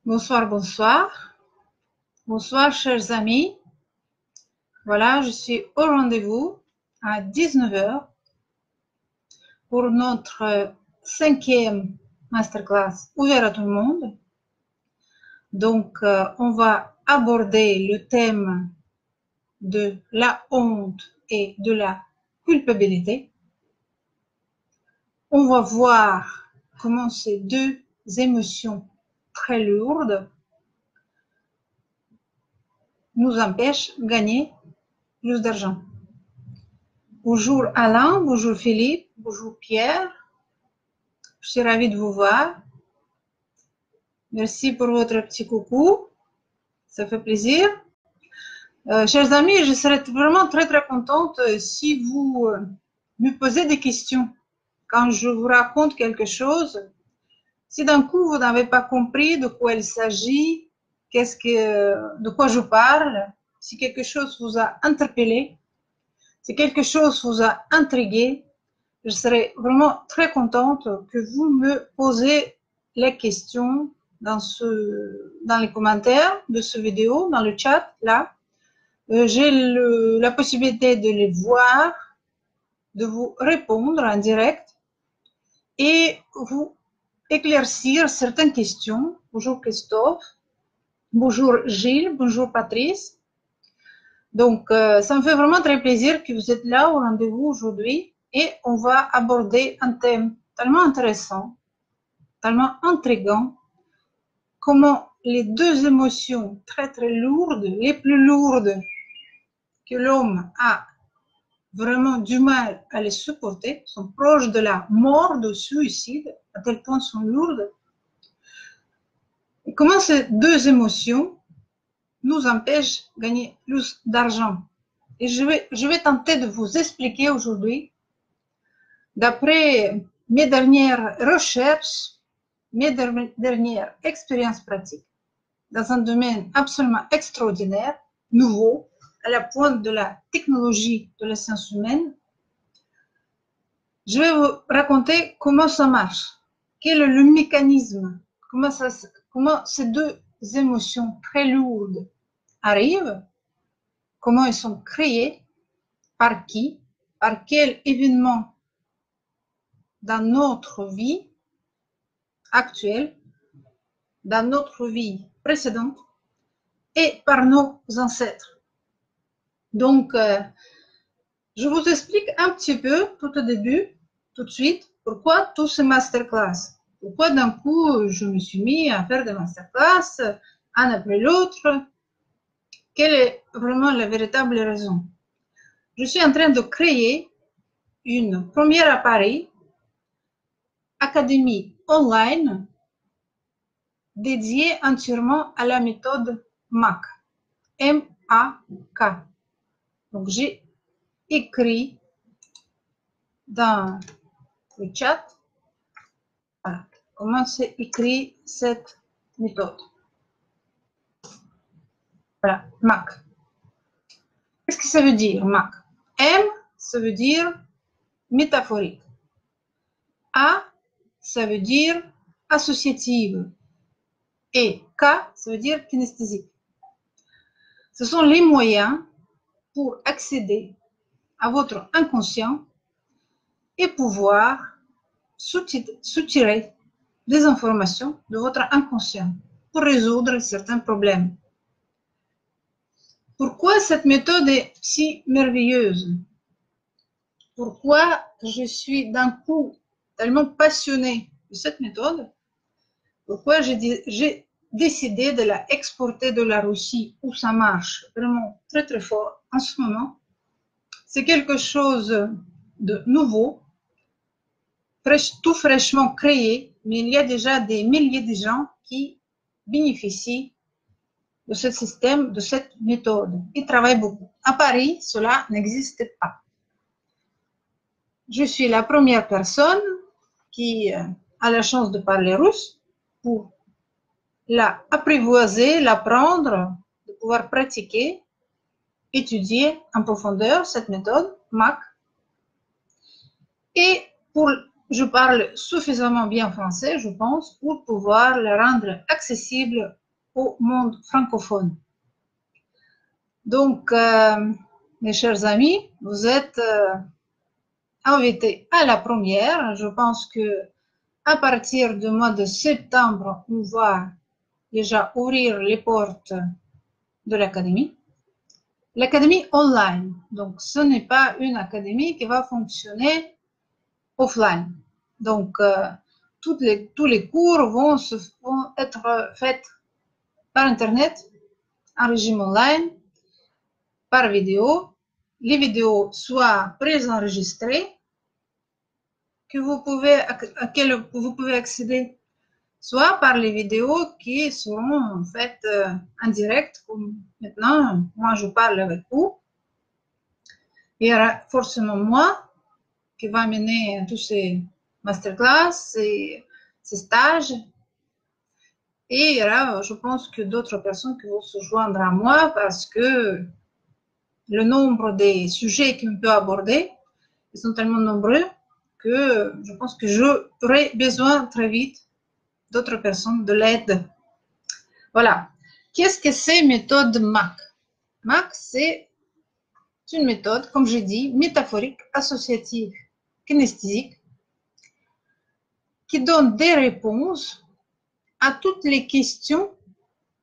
Bonsoir, bonsoir. Bonsoir, chers amis. Voilà, je suis au rendez-vous à 19 h pour notre 5e masterclass ouvert à tout le monde. Donc, on va aborder le thème de la honte et de la culpabilité. On va voir comment ces deux émotions très lourdes nous empêchent de gagner plus d'argent. Bonjour Alain, bonjour Philippe, bonjour Pierre. Je suis ravie de vous voir. Merci pour votre petit coucou. Ça fait plaisir. Chers amis, je serais vraiment très contente si vous me posez des questions. Quand je vous raconte quelque chose, si d'un coup vous n'avez pas compris de quoi il s'agit, de quoi je parle, si quelque chose vous a interpellé, si quelque chose vous a intrigué, je serais vraiment très contente que vous me posez les questions dans les commentaires de ce vidéo, dans le chat, là. J'ai la possibilité de les voir, de vous répondre en direct et vous éclaircir certaines questions. Bonjour Christophe, bonjour Gilles, bonjour Patrice. Donc, ça me fait vraiment très plaisir que vous êtes là au rendez-vous aujourd'hui et on va aborder un thème tellement intéressant, tellement intriguant, comment les deux émotions très lourdes, les plus lourdes que l'homme a vraiment du mal à les supporter, sont proches de la mort, du suicide, à tel point sont lourdes. Et comment ces deux émotions nous empêchent de gagner plus d'argent. Et je vais tenter de vous expliquer aujourd'hui, d'après mes dernières recherches, mes dernières expériences pratiques, dans un domaine absolument extraordinaire, nouveau, à la pointe de la technologie de la science humaine. Je vais vous raconter comment ça marche, quel est le mécanisme, comment ces deux émotions très lourdes arrivent, comment elles sont créées, par qui, par quel événement dans notre vie actuelle, dans notre vie précédente et par nos ancêtres. Donc, je vous explique un petit peu tout au début, tout de suite, pourquoi tous ces masterclass. Pourquoi d'un coup, je me suis mis à faire des masterclass, un après l'autre. Quelle est vraiment la véritable raison? Je suis en train de créer une première à Paris, académie online, dédiée entièrement à la méthode MAC. M-A-K. Donc, j'ai écrit dans le chat, voilà, comment c'est écrit cette méthode. Voilà, MAC. Qu'est-ce que ça veut dire, MAC? M, ça veut dire métaphorique. A, ça veut dire associative. Et K, ça veut dire kinesthésique. Ce sont les moyens pour accéder à votre inconscient et pouvoir soutirer des informations de votre inconscient pour résoudre certains problèmes. Pourquoi cette méthode est si merveilleuse? Pourquoi je suis d'un coup tellement passionnée de cette méthode? Pourquoi j'ai décidé de la exporter de la Russie où ça marche vraiment très fort en ce moment? C'est quelque chose de nouveau, tout fraîchement créé, mais il y a déjà des milliers de gens qui bénéficient de ce système, de cette méthode. Ils travaillent beaucoup. À Paris, cela n'existe pas. Je suis la première personne qui a la chance de parler russe pour la apprivoiser, l'apprendre, de pouvoir pratiquer, étudier en profondeur cette méthode MAC. Et pour je parle suffisamment bien français, je pense, pour pouvoir le rendre accessible au monde francophone. Donc, mes chers amis, vous êtes invités à la première. Je pense que à partir du mois de septembre, on va déjà ouvrir les portes de l'académie. L'académie online. Donc, ce n'est pas une académie qui va fonctionner offline. Donc, tous les cours vont être faits par Internet, en régime online, par vidéo. Les vidéos soient préenregistrées, auxquelles vous pouvez accéder, soit par les vidéos qui seront faites en direct, comme maintenant, moi je parle avec vous. Il y aura forcément moi qui va mener tous ces masterclass, ces stages. Et il y aura, je pense, que d'autres personnes qui vont se joindre à moi parce que le nombre des sujets qu'on peut aborder, ils sont tellement nombreux que je pense que j'aurai besoin très vite d'autres personnes, de l'aide. Voilà. Qu'est-ce que c'est méthode MAC? MAC, c'est une méthode, comme je dis, métaphorique, associative, kinesthésique, qui donne des réponses à toutes les questions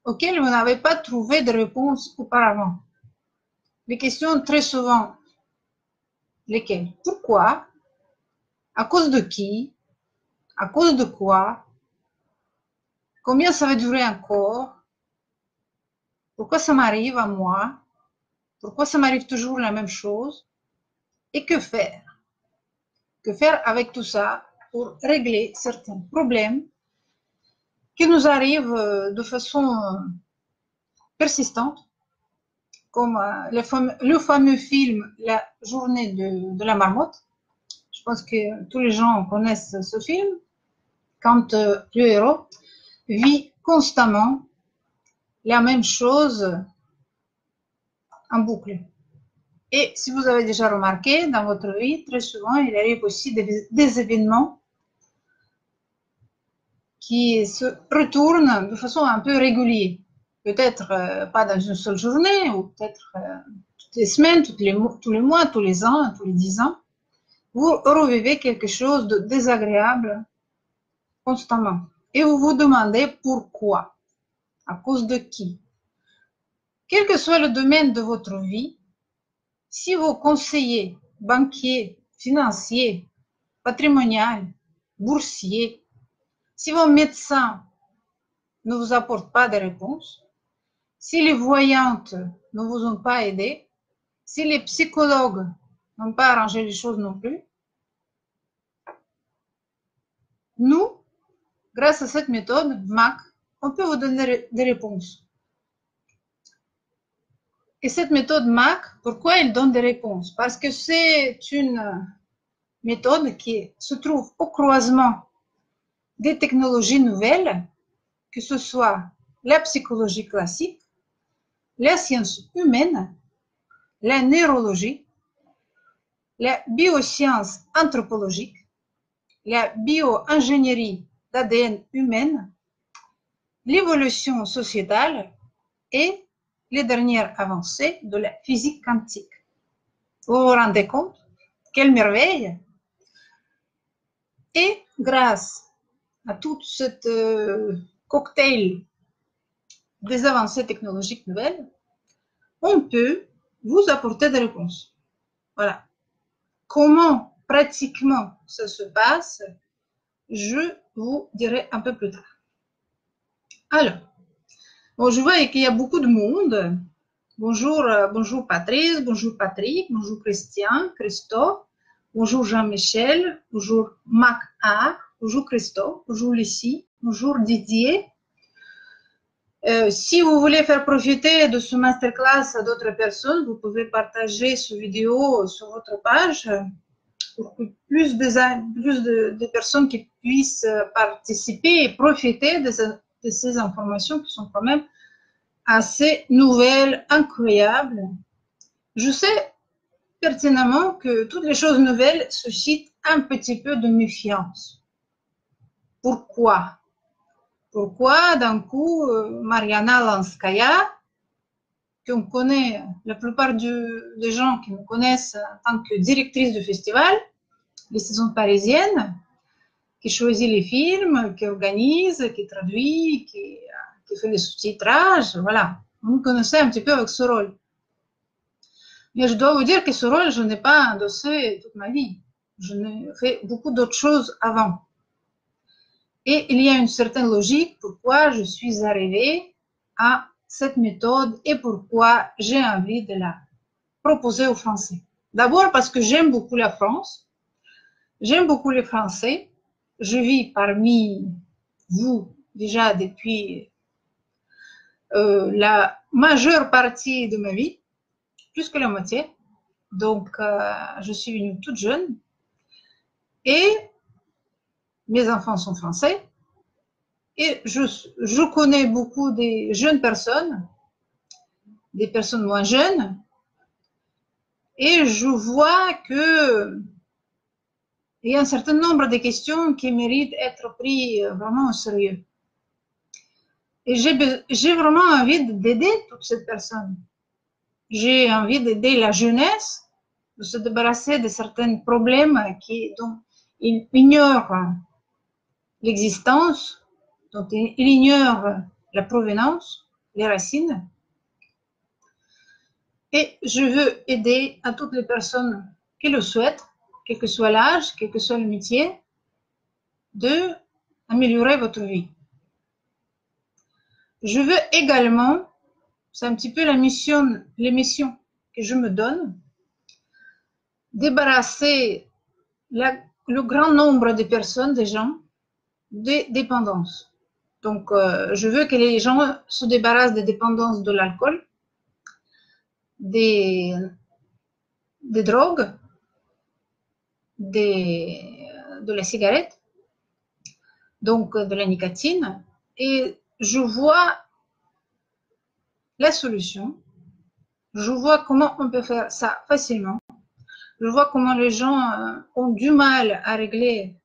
auxquelles vous n'avez pas trouvé de réponse auparavant. Les questions très souvent, lesquelles? Pourquoi? À cause de qui? À cause de quoi? Combien ça va durer encore? Pourquoi ça m'arrive à moi? Pourquoi ça m'arrive toujours la même chose? Et que faire? Que faire avec tout ça pour régler certains problèmes qui nous arrivent de façon persistante, comme le fameux film La journée de la marmotte. Je pense que tous les gens connaissent ce film, quand le héros vit constamment la même chose en boucle. Et si vous avez déjà remarqué dans votre vie, très souvent, il arrive aussi des événements qui se retournent de façon un peu régulière. Peut-être pas dans une seule journée, ou peut-être toutes les semaines, tous les mois, tous les ans, tous les 10 ans. Vous revivez quelque chose de désagréable constamment. Et vous vous demandez pourquoi, à cause de qui. Quel que soit le domaine de votre vie, si vos conseillers, banquiers, financiers, patrimonial, boursiers, si vos médecins ne vous apportent pas de réponses, si les voyantes ne vous ont pas aidé, si les psychologues n'ont pas arrangé les choses non plus, nous, grâce à cette méthode MAC, on peut vous donner des réponses. Et cette méthode MAC, pourquoi elle donne des réponses? Parce que c'est une méthode qui se trouve au croisement des technologies nouvelles, que ce soit la psychologie classique, la science humaine, la neurologie, la bioscience anthropologique, la bio-ingénierie d'ADN humaine, l'évolution sociétale et les dernières avancées de la physique quantique. Vous vous rendez compte? Quelle merveille! Et grâce à tout cette cocktail des avancées technologiques nouvelles, on peut vous apporter des réponses. Voilà. Comment pratiquement ça se passe, je vous dirai un peu plus tard. Alors, bon, je vois qu'il y a beaucoup de monde. Bonjour, bonjour Patrice, bonjour Patrick, bonjour Christian, Christophe, bonjour Jean-Michel, bonjour Mac-A, bonjour Christophe, bonjour Lucie, bonjour Didier. Si vous voulez faire profiter de ce masterclass à d'autres personnes, vous pouvez partager cette vidéo sur votre page pour que plus de personnes qui puissent participer et profiter de ces informations qui sont quand même assez nouvelles, incroyables. Je sais pertinemment que toutes les choses nouvelles suscitent un petit peu de méfiance. Pourquoi? Pourquoi d'un coup, Mariana Lanskaya, qu'on connaît, la plupart des gens qui me connaissent en tant que directrice de festival, les saisons parisiennes, qui choisit les films, qui organise, qui traduit, qui fait les sous-titrages, voilà. Vous me connaissez un petit peu avec ce rôle. Mais je dois vous dire que ce rôle, je n'ai pas endossé toute ma vie. Je n'ai fait beaucoup d'autres choses avant. Et il y a une certaine logique pourquoi je suis arrivée à cette méthode et pourquoi j'ai envie de la proposer aux Français. D'abord parce que j'aime beaucoup la France, j'aime beaucoup les Français, je vis parmi vous déjà depuis la majeure partie de ma vie, plus que la moitié. Donc, je suis venue toute jeune et mes enfants sont français. Et je connais beaucoup des jeunes personnes, des personnes moins jeunes, et je vois que il y a un certain nombre de questions qui méritent d'être prises vraiment au sérieux. Et j'ai vraiment envie d'aider toutes ces personnes. J'ai envie d'aider la jeunesse de se débarrasser de certains problèmes dont ils ignorent l'existence, dont ils ignorent la provenance, les racines. Et je veux aider à toutes les personnes qui le souhaitent, quel que soit l'âge, quel que soit le métier, d'améliorer votre vie. Je veux également, c'est un petit peu les missions que je me donne, débarrasser le grand nombre de personnes, des gens, des dépendances. Donc, je veux que les gens se débarrassent des dépendances de l'alcool, des drogues, de la cigarette, donc de la nicotine, et je vois la solution, je vois comment on peut faire ça facilement, je vois comment les gens ont du mal à régler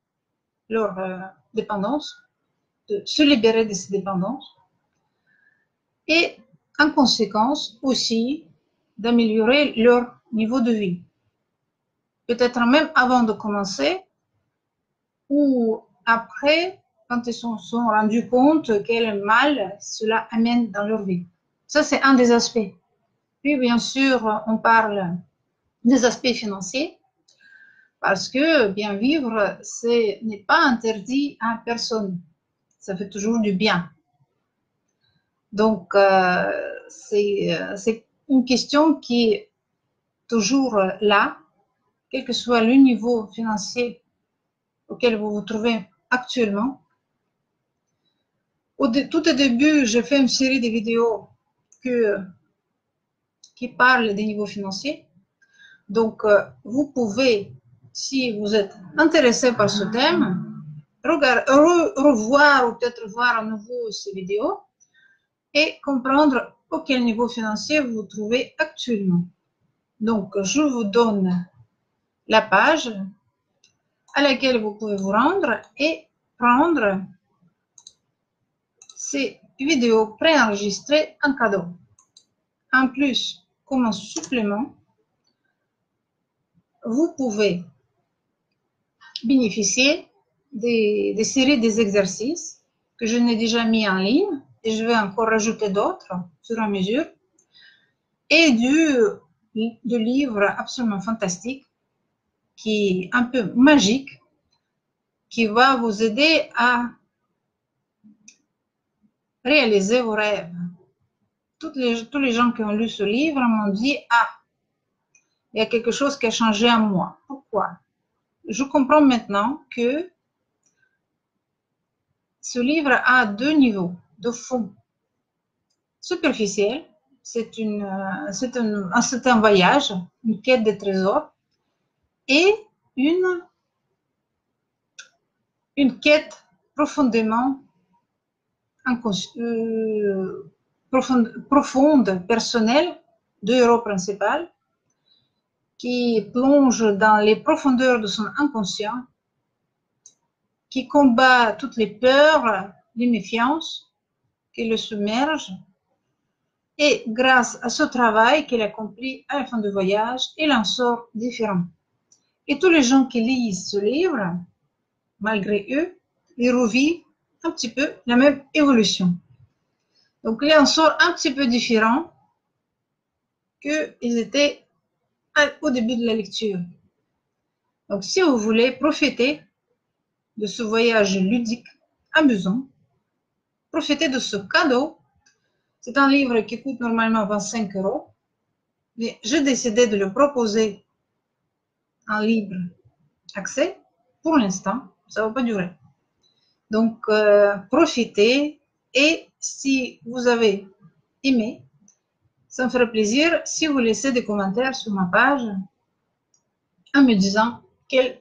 leur dépendance, de se libérer de ces dépendances, et en conséquence aussi d'améliorer leur niveau de vie. Peut-être même avant de commencer ou après, quand ils se sont rendus compte quel mal cela amène dans leur vie. Ça, c'est un des aspects. Puis, bien sûr, on parle des aspects financiers parce que bien vivre, ce n'est pas interdit à personne. Ça fait toujours du bien. Donc, c'est une question qui est toujours là, quel que soit le niveau financier auquel vous vous trouvez actuellement. Tout au début, j'ai fait une série de vidéos qui parlent des niveaux financiers. Donc, vous pouvez, si vous êtes intéressé par ce thème, revoir ou peut-être voir à nouveau ces vidéos et comprendre auquel niveau financier vous vous trouvez actuellement. Donc, je vous donne la page à laquelle vous pouvez vous rendre et prendre ces vidéos préenregistrées en cadeau. En plus, comme un supplément, vous pouvez bénéficier des séries des exercices que je n'ai déjà mis en ligne et je vais encore rajouter d'autres au fur et à mesure et de livres absolument fantastiques qui est un peu magique qui va vous aider à réaliser vos rêves. Tous les gens qui ont lu ce livre m'ont dit « Ah, il y a quelque chose qui a changé en moi. » Pourquoi? Je comprends maintenant que ce livre a deux niveaux de fond. Superficiel, c'est un voyage, une quête de trésors et une quête profondément profonde, personnelle de héros principal qui plonge dans les profondeurs de son inconscient, qui combat toutes les peurs, les méfiances qui le submergent. Et grâce à ce travail qu'il accomplit à la fin du voyage, il en sort différent. Et tous les gens qui lisent ce livre, malgré eux, ils revivent un petit peu la même évolution. Donc, il en sort un petit peu différent qu'ils étaient au début de la lecture. Donc, si vous voulez profiter de ce voyage ludique, amusant, profitez de ce cadeau. C'est un livre qui coûte normalement 25 €, mais j'ai décidé de le proposer en libre accès pour l'instant. Ça ne va pas durer. Donc, profitez, et si vous avez aimé, ça me ferait plaisir si vous laissez des commentaires sur ma page en me disant quelles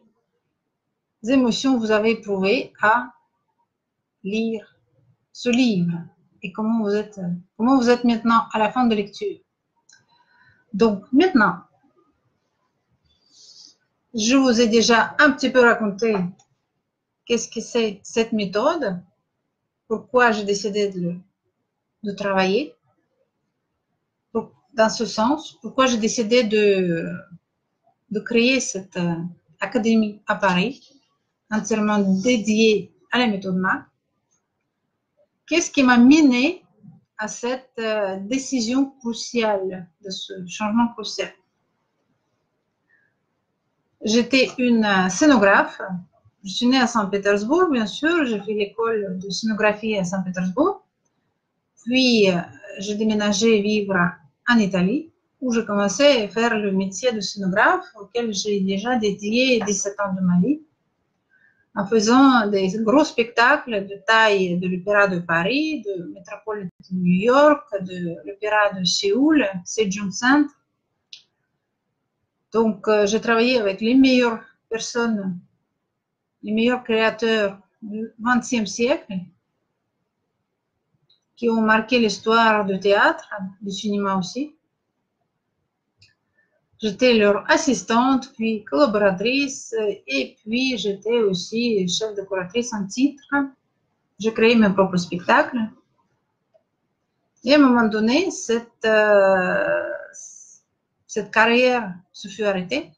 émotions vous avez éprouvées à lire ce livre et comment vous êtes maintenant à la fin de lecture. Donc maintenant, je vous ai déjà un petit peu raconté qu'est-ce que c'est cette méthode, pourquoi j'ai décidé de travailler dans ce sens, pourquoi j'ai décidé de créer cette académie à Paris, entièrement dédiée à la méthode MAC. Qu'est-ce qui m'a mené à cette décision cruciale, de ce changement crucial? J'étais une scénographe. Je suis née à Saint-Pétersbourg, bien sûr. J'ai fait l'école de scénographie à Saint-Pétersbourg. Puis, j'ai déménagé vivre en Italie, où j'ai commencé à faire le métier de scénographe, auquel j'ai déjà dédié 17 ans de ma vie, en faisant des gros spectacles de taille de l'Opéra de Paris, de Métropole de New York, de l'Opéra de Séoul, Sejong Centre. Donc, j'ai travaillé avec les meilleures personnes, les meilleurs créateurs du XXe siècle, qui ont marqué l'histoire du théâtre, du cinéma aussi. J'étais leur assistante, puis collaboratrice, et puis j'étais aussi chef décoratrice en titre. J'ai créé mes propres spectacles. Et à un moment donné, cette carrière se fut arrêtée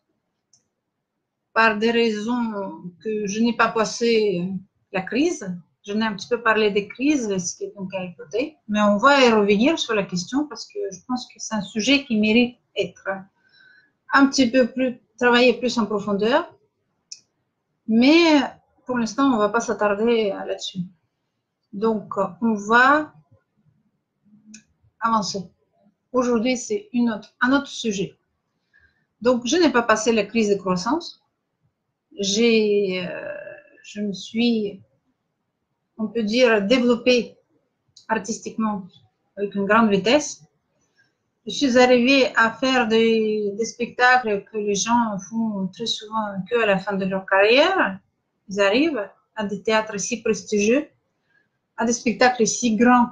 par des raisons que je n'ai pas passé la crise. Je n'ai un petit peu parlé des crises, ce qui est donc à écouter, mais on va y revenir sur la question parce que je pense que c'est un sujet qui mérite d'être un petit peu plus travaillé plus en profondeur. Mais pour l'instant, on ne va pas s'attarder là-dessus. Donc, on va avancer. Aujourd'hui, c'est un autre sujet. Donc, je n'ai pas passé la crise de croissance. Je me suis, on peut dire, développée artistiquement avec une grande vitesse. Je suis arrivée à faire des spectacles que les gens font très souvent qu'à la fin de leur carrière. Ils arrivent à des théâtres si prestigieux, à des spectacles si grands.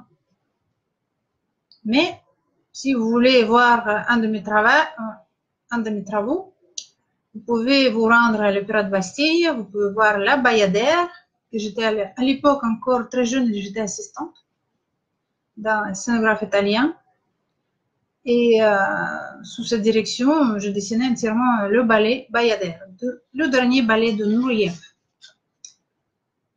Mais si vous voulez voir un de mes travaux, vous pouvez vous rendre à l'Opéra de Bastille, vous pouvez voir La Bayadère, que j'étais à l'époque encore très jeune, j'étais assistante dans un scénographe italien. Et sous cette direction, je dessinais entièrement le ballet Bayadère, le dernier ballet de Nureyev.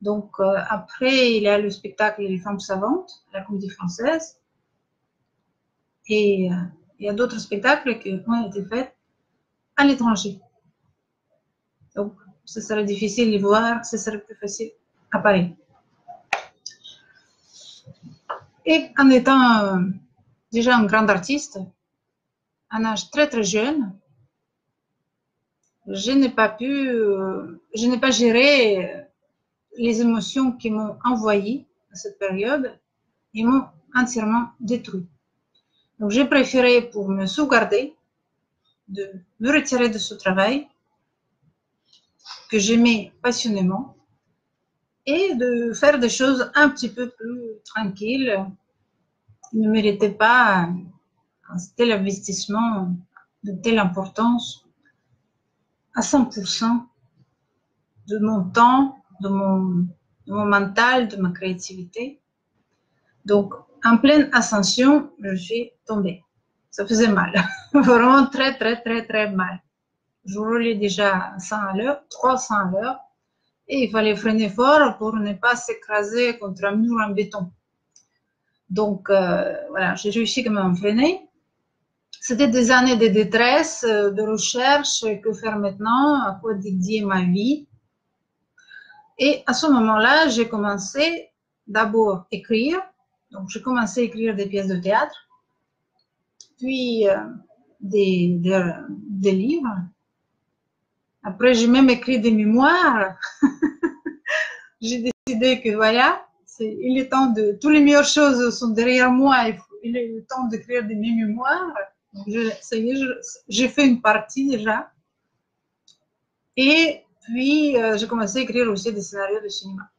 Donc après, il y a le spectacle Les Femmes Savantes, la Comédie Française. Et il y a d'autres spectacles qui ont été faits à l'étranger. Donc, ce serait difficile de voir, ce serait plus facile à Paris. Et en étant déjà un grand artiste, à un âge très très jeune, je n'ai pas géré les émotions qui m'ont envahi à cette période et m'ont entièrement détruit. Donc j'ai préféré, pour me sauvegarder, de me retirer de ce travail que j'aimais passionnément et de faire des choses un petit peu plus tranquilles qui ne méritaient pas un tel investissement de telle importance à 100% de mon temps, de mon mental, de ma créativité. Donc, en pleine ascension, je suis tombée. Ça faisait mal. Vraiment très, très, très, très mal. Je roulais déjà à 100 à l'heure, 300 à l'heure. Et il fallait freiner fort pour ne pas s'écraser contre un mur en béton. Donc, voilà, j'ai réussi quand même à freiner. C'était des années de détresse, de recherche, que faire maintenant, à quoi dédier ma vie. Et à ce moment-là, j'ai commencé d'abord écrire. Donc, j'ai commencé à écrire des pièces de théâtre, puis des livres. Après, j'ai même écrit des mémoires. J'ai décidé que voilà, il est temps de, toutes les meilleures choses sont derrière moi, il est le temps d'écrire des mémoires. Ça y est, j'ai fait une partie déjà. Et puis, j'ai commencé à écrire aussi des scénarios de cinéma.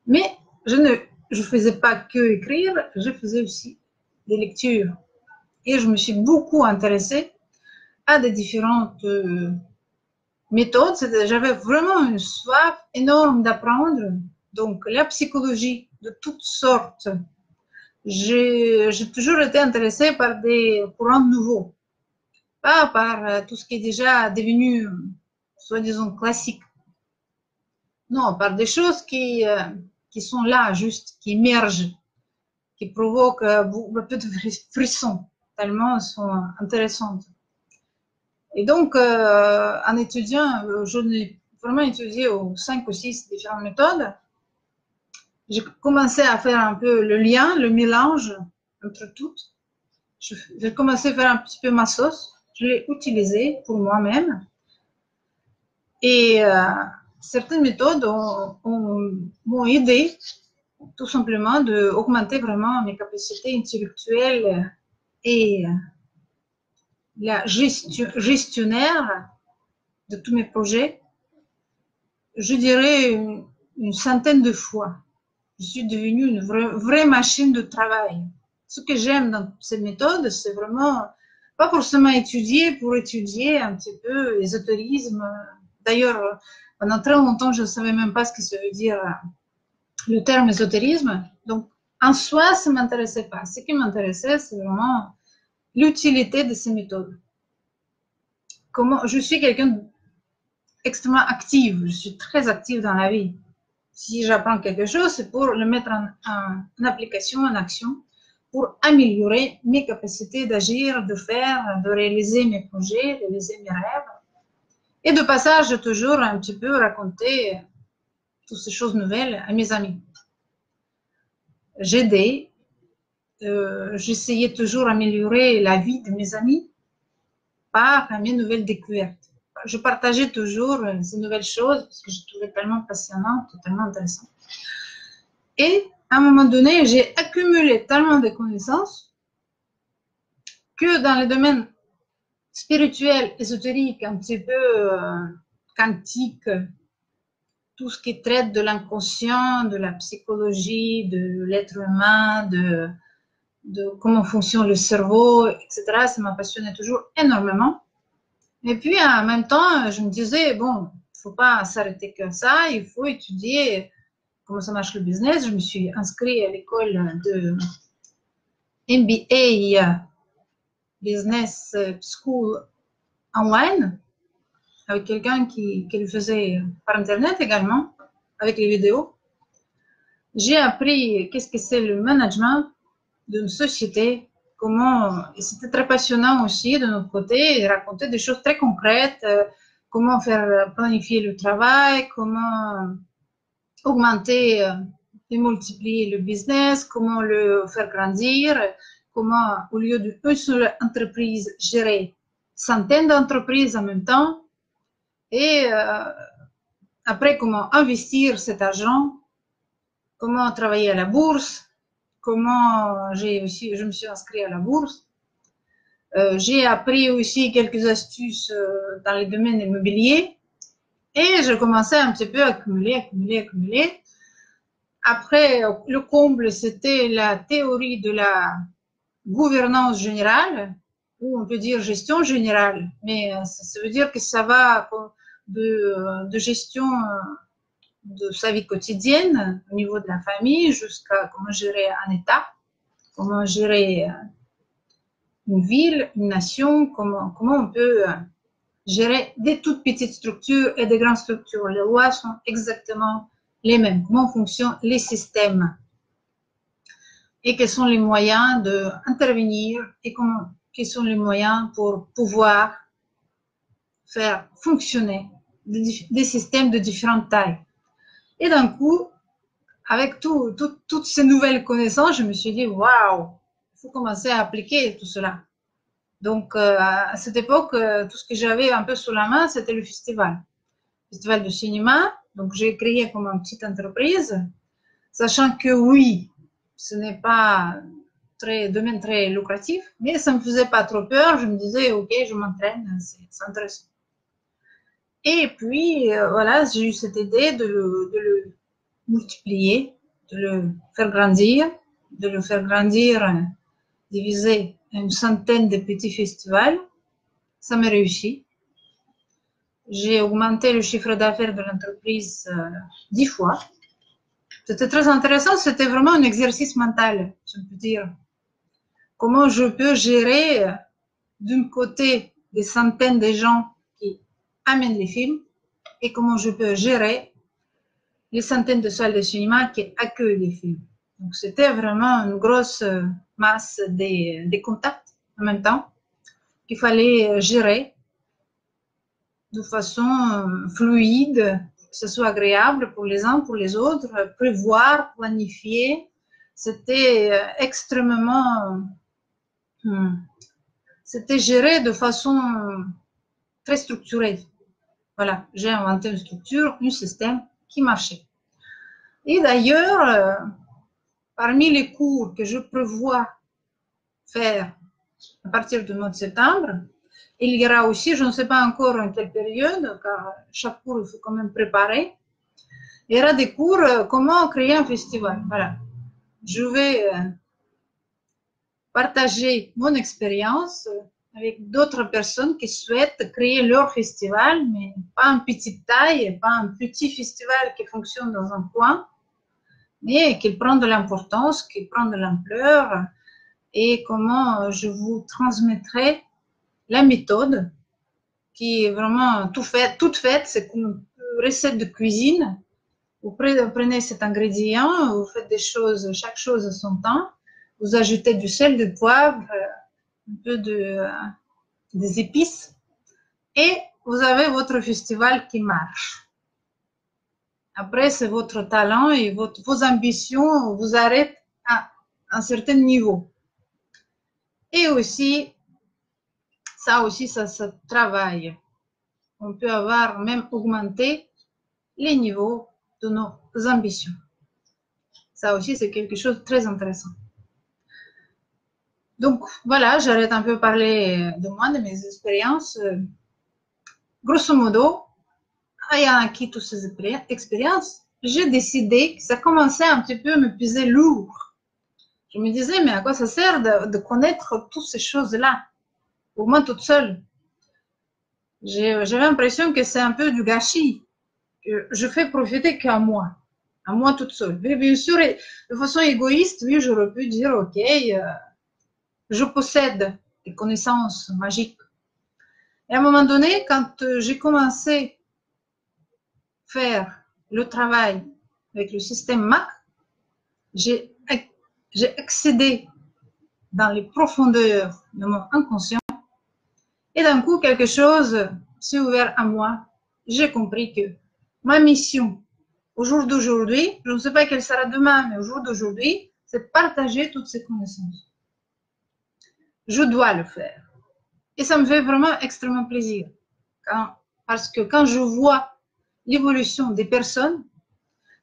Mais je faisais pas que écrire, je faisais aussi des lectures. Et je me suis beaucoup intéressée à des différentes méthodes. J'avais vraiment une soif énorme d'apprendre. Donc, la psychologie de toutes sortes. J'ai toujours été intéressée par des courants nouveaux, pas par tout ce qui est déjà devenu, soi-disant, classique. Non, par des choses qui sont là, juste, qui émergent, qui provoquent un peu de frissons, tellement elles sont intéressantes. Et donc, en étudiant, je n'ai vraiment étudié aux 5 ou 6 différentes méthodes. J'ai commencé à faire un peu le lien, le mélange entre toutes. J'ai commencé à faire un petit peu ma sauce. Je l'ai utilisée pour moi-même. Et certaines méthodes m'ont aidé tout simplement d'augmenter vraiment mes capacités intellectuelles et la gestionnaire de tous mes projets. Je dirais une centaine de fois. Je suis devenue une vraie machine de travail. Ce que j'aime dans cette méthode, c'est vraiment pas forcément étudier pour étudier un petit peu l'ésotérisme. D'ailleurs, pendant très longtemps, je ne savais même pas ce que ça veut dire le terme ésotérisme. Donc, en soi, ça ne m'intéressait pas. Ce qui m'intéressait, c'est vraiment l'utilité de ces méthodes. Je suis quelqu'un d'extrêmement active. Je suis très active dans la vie. Si j'apprends quelque chose, c'est pour le mettre en application, en action, pour améliorer mes capacités d'agir, de faire, de réaliser mes projets, de réaliser mes rêves. Et de passage, j'ai toujours un petit peu raconté toutes ces choses nouvelles à mes amis. J'aidais, j'essayais toujours d'améliorer la vie de mes amis par mes nouvelles découvertes. Je partageais toujours ces nouvelles choses parce que je trouvais tellement passionnantes, tellement intéressantes. Et à un moment donné, j'ai accumulé tellement de connaissances que dans le domaine spirituel, ésotérique, un petit peu quantique, tout ce qui traite de l'inconscient, de la psychologie, de l'être humain, de comment fonctionne le cerveau, etc., ça m'a passionné toujours énormément. Et puis, en même temps, je me disais, bon, il ne faut pas s'arrêter que ça, il faut étudier comment ça marche le business. Je me suis inscrite à l'école de MBA Business School online avec quelqu'un qui le faisait par Internet également, avec les vidéos. J'ai appris qu'est-ce que c'est le management d'une société, et c'était très passionnant aussi de notre côté, et raconter des choses très concrètes, comment faire planifier le travail, comment augmenter et multiplier le business, comment le faire grandir, comment, au lieu d'une seule entreprise, gérer centaines d'entreprises en même temps, et après, comment investir cet argent, comment travailler à la bourse, comment je me suis inscrite à la bourse. J'ai appris aussi quelques astuces dans le domaine immobilier et je commençais un petit peu à accumuler. Après, le comble, c'était la théorie de la gouvernance générale. ou on peut dire gestion générale, mais ça veut dire que ça va de gestion de sa vie quotidienne au niveau de la famille jusqu'à comment gérer un État, comment gérer une ville, une nation, comment on peut gérer des toutes petites structures et des grandes structures. Les lois sont exactement les mêmes. Comment fonctionnent les systèmes et quels sont les moyens d'intervenir et quels sont les moyens pour pouvoir faire fonctionner des systèmes de différentes tailles. Et d'un coup, avec toutes ces nouvelles connaissances, je me suis dit, waouh, il faut commencer à appliquer tout cela. Donc, à cette époque, tout ce que j'avais un peu sous la main, c'était le festival de cinéma. Donc, j'ai créé comme une petite entreprise, sachant que oui, ce n'est pas domaine très lucratif, mais ça me faisait pas trop peur. Je me disais, ok, je m'entraîne, c'est intéressant. Et puis, voilà, j'ai eu cette idée de le multiplier, de le faire grandir, diviser une centaine de petits festivals. Ça m'a réussi. J'ai augmenté le chiffre d'affaires de l'entreprise 10 fois. C'était très intéressant, c'était vraiment un exercice mental, je peux dire. Comment je peux gérer d'un côté des centaines de gens qui amènent les films et comment je peux gérer les centaines de salles de cinéma qui accueillent les films. Donc c'était vraiment une grosse masse des contacts en même temps qu'il fallait gérer de façon fluide, que ce soit agréable pour les uns, pour les autres, prévoir, planifier. C'était extrêmement... C'était géré de façon très structurée. Voilà, j'ai inventé une structure, un système qui marchait. Et d'ailleurs, parmi les cours que je prévois faire à partir du mois de septembre, il y aura aussi, je ne sais pas encore en quelle période, car chaque cours, il faut quand même préparer. Il y aura des cours, comment créer un festival. Voilà. Je vais partager mon expérience avec d'autres personnes qui souhaitent créer leur festival, mais pas en petite taille, pas un petit festival qui fonctionne dans un coin, mais qui prend de l'importance, qui prend de l'ampleur, et comment je vous transmettrai la méthode qui est vraiment toute faite, c'est une recette de cuisine. Vous prenez cet ingrédient, vous faites des choses, chaque chose à son temps, vous ajoutez du sel, du poivre, un peu des épices, et vous avez votre festival qui marche. Après, c'est votre talent et vos ambitions vous arrêtent à un certain niveau. Et aussi, ça se travaille. On peut avoir même augmenté les niveaux de nos ambitions. Ça aussi, c'est quelque chose de très intéressant. Donc, voilà, j'arrête un peu de parler de moi, de mes expériences. Grosso modo, ayant acquis toutes ces expériences, j'ai décidé que ça commençait un petit peu à me peser lourd. Je me disais, mais à quoi ça sert de connaître toutes ces choses-là, pour moi toute seule? J'avais l'impression que c'est un peu du gâchis, que je fais profiter qu'à moi toute seule. Mais bien sûr, de façon égoïste, oui, j'aurais pu dire, ok, je possède des connaissances magiques. Et à un moment donné, quand j'ai commencé à faire le travail avec le système MAC, j'ai accédé dans les profondeurs de mon inconscient et d'un coup, quelque chose s'est ouvert à moi. J'ai compris que ma mission au jour d'aujourd'hui, je ne sais pas quelle sera demain, mais au jour d'aujourd'hui, c'est partager toutes ces connaissances. Je dois le faire. Et ça me fait vraiment extrêmement plaisir. Parce que quand je vois l'évolution des personnes,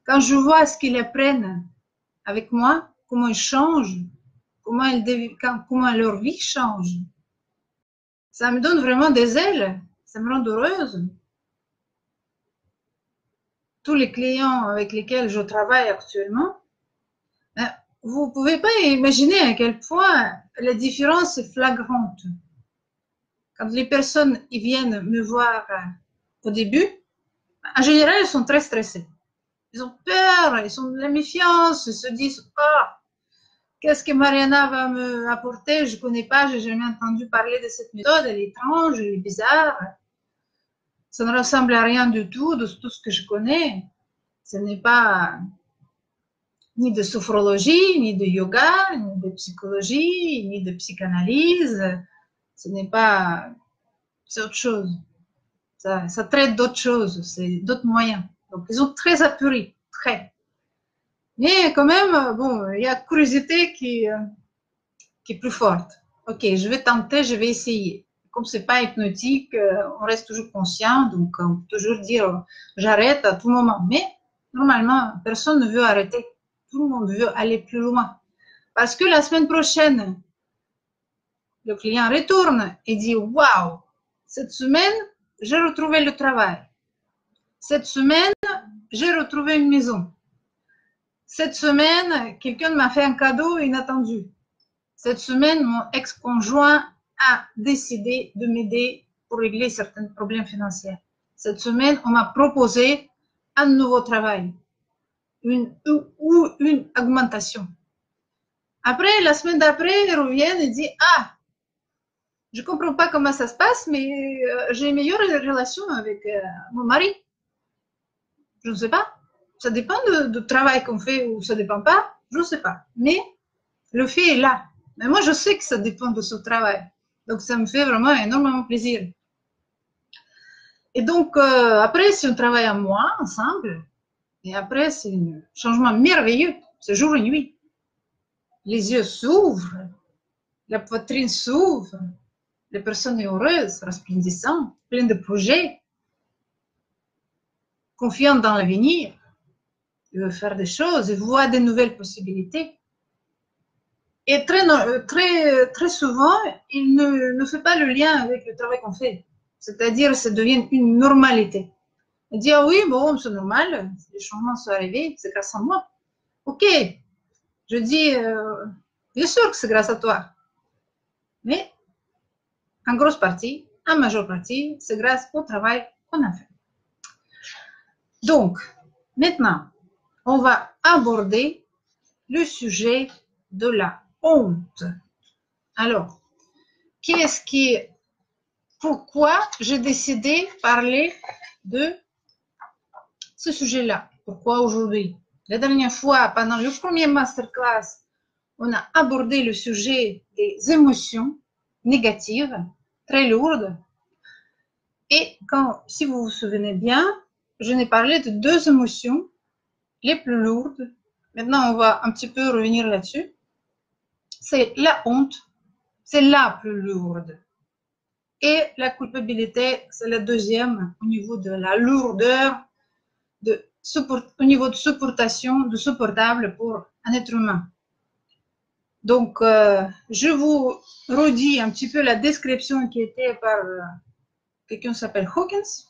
quand je vois ce qu'ils apprennent avec moi, comment ils changent, comment leur vie change, ça me donne vraiment des ailes, ça me rend heureuse. Tous les clients avec lesquels je travaille actuellement, vous ne pouvez pas imaginer à quel point la différence est flagrante. quand les personnes ils viennent me voir au début, en général, ils sont très stressés. Ils ont peur, ils ont de la méfiance, ils se disent ah, qu'est-ce que Mariana va me apporter? Je connais pas, j'ai jamais entendu parler de cette méthode, elle est étrange, elle est bizarre. Ça ne ressemble à rien du tout de tout ce que je connais. Ce n'est pas ni de sophrologie, ni de yoga, ni de psychologie, ni de psychanalyse. Ce n'est pas, c'est autre chose. Ça traite d'autres choses, c'est d'autres moyens. Donc, ils sont très apurés, très. Mais quand même, bon, il y a curiosité qui est plus forte. Ok, je vais tenter, je vais essayer. Comme c'est pas hypnotique, on reste toujours conscient, donc on peut toujours dire j'arrête à tout moment. Mais normalement, personne ne veut arrêter. Tout le monde veut aller plus loin. Parce que la semaine prochaine, le client retourne et dit waouh, cette semaine, j'ai retrouvé le travail. Cette semaine, j'ai retrouvé une maison. Cette semaine, quelqu'un m'a fait un cadeau inattendu. Cette semaine, mon ex-conjoint a décidé de m'aider pour régler certains problèmes financiers. Cette semaine, on m'a proposé un nouveau travail une augmentation. Après, la semaine d'après, ils reviennent et disent ah, je ne comprends pas comment ça se passe, mais j'ai une meilleure relation avec mon mari. Je ne sais pas. Ça dépend du travail qu'on fait ou ça ne dépend pas. Je ne sais pas. Mais le fait est là. Mais moi, je sais que ça dépend de ce travail. Donc, ça me fait vraiment énormément plaisir. Et donc, après, c'est un travail à moi, ensemble. Et après, c'est un changement merveilleux. C'est jour et nuit. Les yeux s'ouvrent, la poitrine s'ouvre, les personnes sont heureuses, resplendissantes, pleines de projets, confiantes dans l'avenir. Ils veulent faire des choses, ils voient de nouvelles possibilités. Et très souvent, il ne fait pas le lien avec le travail qu'on fait. C'est-à-dire, ça devient une normalité. Il dit, ah oui, bon, c'est normal, les changements sont arrivés, c'est grâce à moi. Ok, je dis, bien sûr que c'est grâce à toi. Mais, en grosse partie, en majeure partie, c'est grâce au travail qu'on a fait. Donc, maintenant, on va aborder le sujet de la honte. Alors, pourquoi j'ai décidé de parler de ce sujet-là? Pourquoi aujourd'hui? La dernière fois, pendant le premier masterclass, on a abordé le sujet des émotions négatives, très lourdes. Et si vous vous souvenez bien, je n'ai parlé de deux émotions les plus lourdes. Maintenant, on va un petit peu revenir là-dessus. C'est la honte, c'est la plus lourde. Et la culpabilité, c'est la deuxième au niveau de la lourdeur, au niveau de supportable pour un être humain. Donc, je vous redis un petit peu la description qui était par quelqu'un qui s'appelle Hawkins.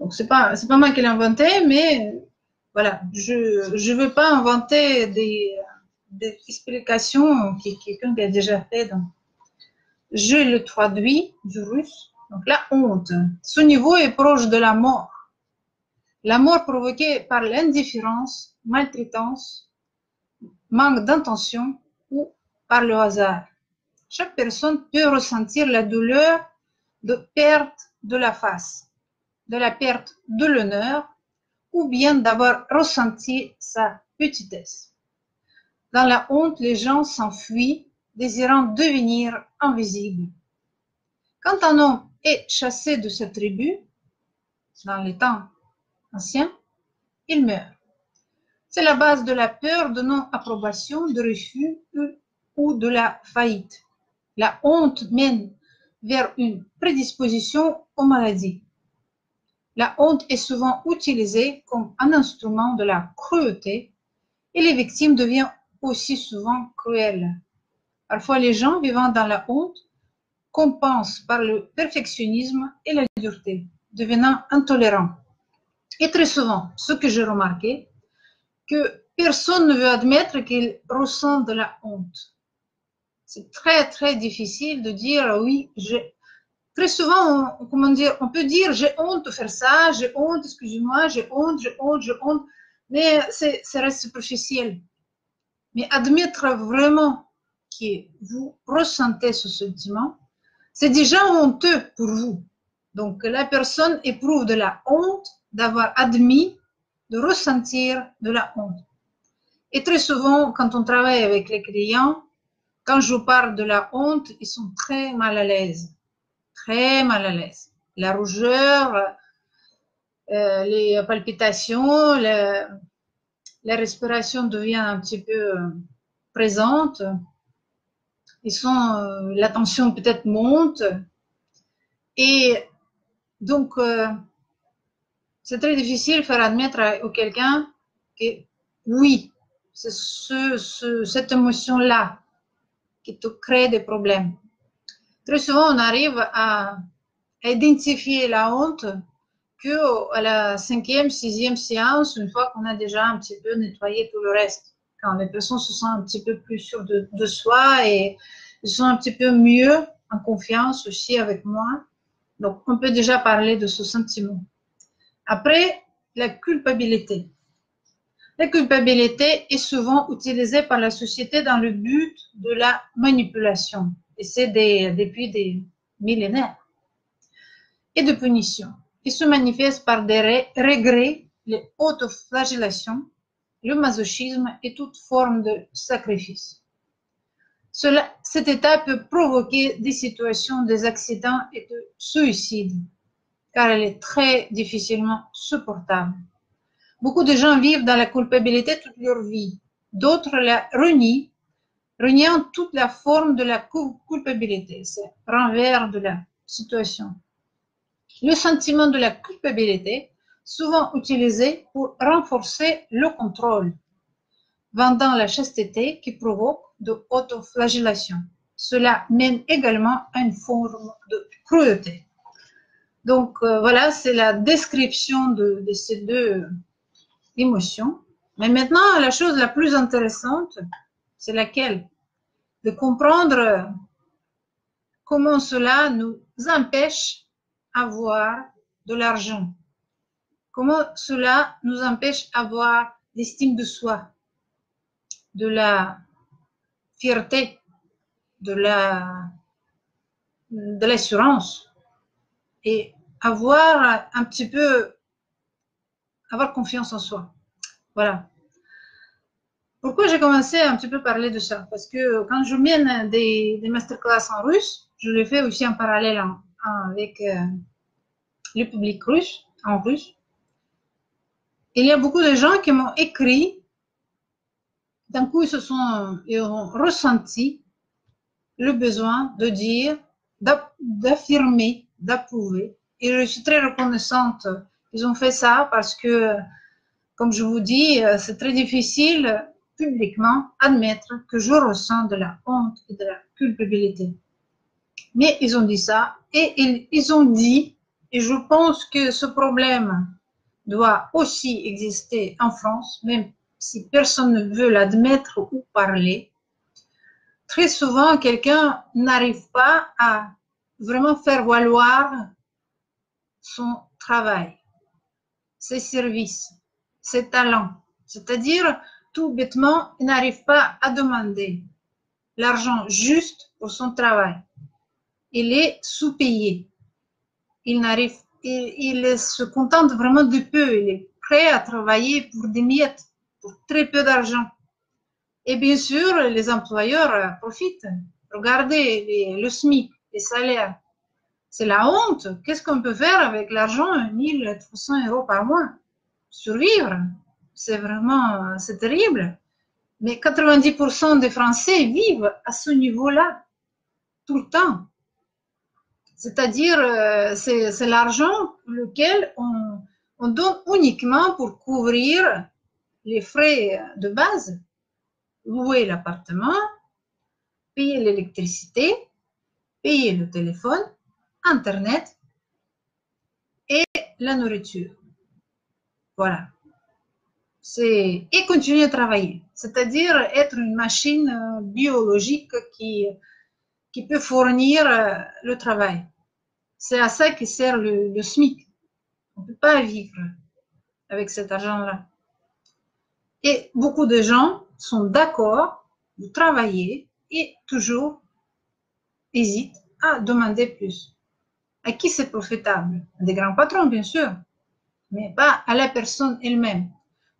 Donc, c'est pas moi qui l'ai inventé, mais voilà, je veux pas inventer des explications que quelqu'un qui a déjà fait. Donc, je le traduis du russe. Donc, la honte. Ce niveau est proche de la mort. La mort provoquée par l'indifférence, maltraitance, manque d'intention ou par le hasard. Chaque personne peut ressentir la douleur de perte de la face, de la perte de l'honneur ou bien d'avoir ressenti sa petitesse. Dans la honte, les gens s'enfuient, désirant devenir invisibles. Quand un homme est chassé de sa tribu, dans les temps anciens, il meurt. C'est la base de la peur de non-approbation, de refus ou de la faillite. La honte mène vers une prédisposition aux maladies. La honte est souvent utilisée comme un instrument de la cruauté et les victimes deviennent aussi souvent cruelles. Parfois, les gens vivant dans la honte compensent par le perfectionnisme et la dureté, devenant intolérants. Et très souvent, ce que j'ai remarqué, que personne ne veut admettre qu'il ressent de la honte. C'est très, très difficile de dire oui, Très souvent, comment dire, on peut dire j'ai honte de faire ça, j'ai honte, excusez-moi, j'ai honte, j'ai honte, j'ai honte, mais ça reste superficiel. Mais admettre vraiment que vous ressentez ce sentiment, c'est déjà honteux pour vous. Donc la personne éprouve de la honte d'avoir admis de ressentir de la honte. Et très souvent, quand on travaille avec les clients, quand je parle de la honte, ils sont très mal à l'aise. Très mal à l'aise. La rougeur, les palpitations, la respiration devient un petit peu présente. La tension peut-être monte. Et donc, c'est très difficile de faire admettre à quelqu'un que oui, c'est cette émotion-là qui te crée des problèmes. Très souvent, on arrive à identifier la honte qu'à la 5e, 6e séance, une fois qu'on a déjà un petit peu nettoyé tout le reste. Quand les personnes se sentent un petit peu plus sûres de soi et se sentent un petit peu mieux en confiance aussi avec moi. Donc, on peut déjà parler de ce sentiment. Après, la culpabilité. La culpabilité est souvent utilisée par la société dans le but de la manipulation. Et c'est depuis des millénaires. Et de punition. Il se manifeste par des regrets, les autoflagellations, le masochisme et toute forme de sacrifice. Cet état peut provoquer des situations, des accidents et de suicide, car elle est très difficilement supportable. Beaucoup de gens vivent dans la culpabilité toute leur vie. D'autres la reniant toute la forme de la culpabilité. C'est l'envers de la situation. Le sentiment de la culpabilité, souvent utilisé pour renforcer le contrôle, vendant la chasteté qui provoque de autoflagellation. Cela mène également à une forme de cruauté. Donc voilà, c'est la description de ces deux émotions. Mais maintenant, la chose la plus intéressante, c'est laquelle? De comprendre comment cela nous empêche d'avoir de l'argent. Comment cela nous empêche d'avoir l'estime de soi, de la fierté, de l'assurance et avoir un petit peu, avoir confiance en soi. Voilà. Pourquoi j'ai commencé à un petit peu parler de ça? Parce que quand je mène des masterclass en russe, je les fais aussi en parallèle avec le public russe, en russe. Il y a beaucoup de gens qui m'ont écrit, d'un coup ils ont ressenti le besoin de dire, d'affirmer, d'approuver. Et je suis très reconnaissante qu'ils ont fait ça parce que, comme je vous dis, c'est très difficile publiquement admettre que je ressens de la honte et de la culpabilité. Mais ils ont dit ça et ils ont dit, et je pense que ce problème doit aussi exister en France, même si personne ne veut l'admettre ou parler. Très souvent, quelqu'un n'arrive pas à vraiment faire valoir son travail, ses services, ses talents. C'est-à-dire, tout bêtement, il n'arrive pas à demander l'argent juste pour son travail. Il est sous-payé. Il se contente vraiment de peu. Il est prêt à travailler pour des miettes, pour très peu d'argent. Et bien sûr, les employeurs profitent. Regardez le SMIC, les salaires. C'est la honte. Qu'est-ce qu'on peut faire avec l'argent, 1 300 € par mois? Survivre. C'est terrible. Mais 90% des Français vivent à ce niveau-là, tout le temps. C'est-à-dire, c'est l'argent lequel on donne uniquement pour couvrir les frais de base, louer l'appartement, payer l'électricité, payer le téléphone, Internet et la nourriture. Voilà. Et continuer à travailler. C'est-à-dire être une machine biologique qui peut fournir le travail. C'est à ça que sert le SMIC. On ne peut pas vivre avec cet argent-là. Et beaucoup de gens sont d'accord de travailler et toujours hésitent à demander plus. À qui c'est profitable? À des grands patrons, bien sûr, mais pas à la personne elle-même.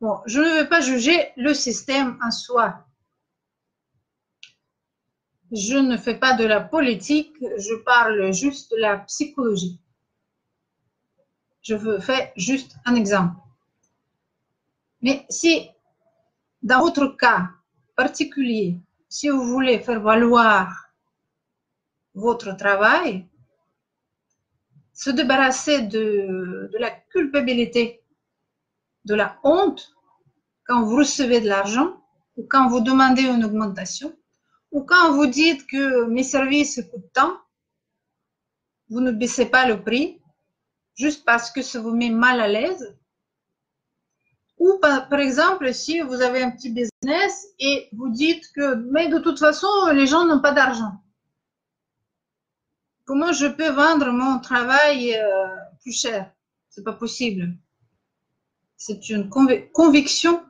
Bon, je ne veux pas juger le système en soi. Je ne fais pas de la politique, je parle juste de la psychologie. Je fais juste un exemple. Mais si, dans votre cas particulier, si vous voulez faire valoir votre travail, se débarrasser de la culpabilité, de la honte, quand vous recevez de l'argent, ou quand vous demandez une augmentation, ou quand vous dites que mes services coûtent tant, vous ne baissez pas le prix, juste parce que ça vous met mal à l'aise. Ou par exemple, si vous avez un petit business et vous dites que, mais de toute façon, les gens n'ont pas d'argent. Comment je peux vendre mon travail plus cher? C'est pas possible. C'est une conviction,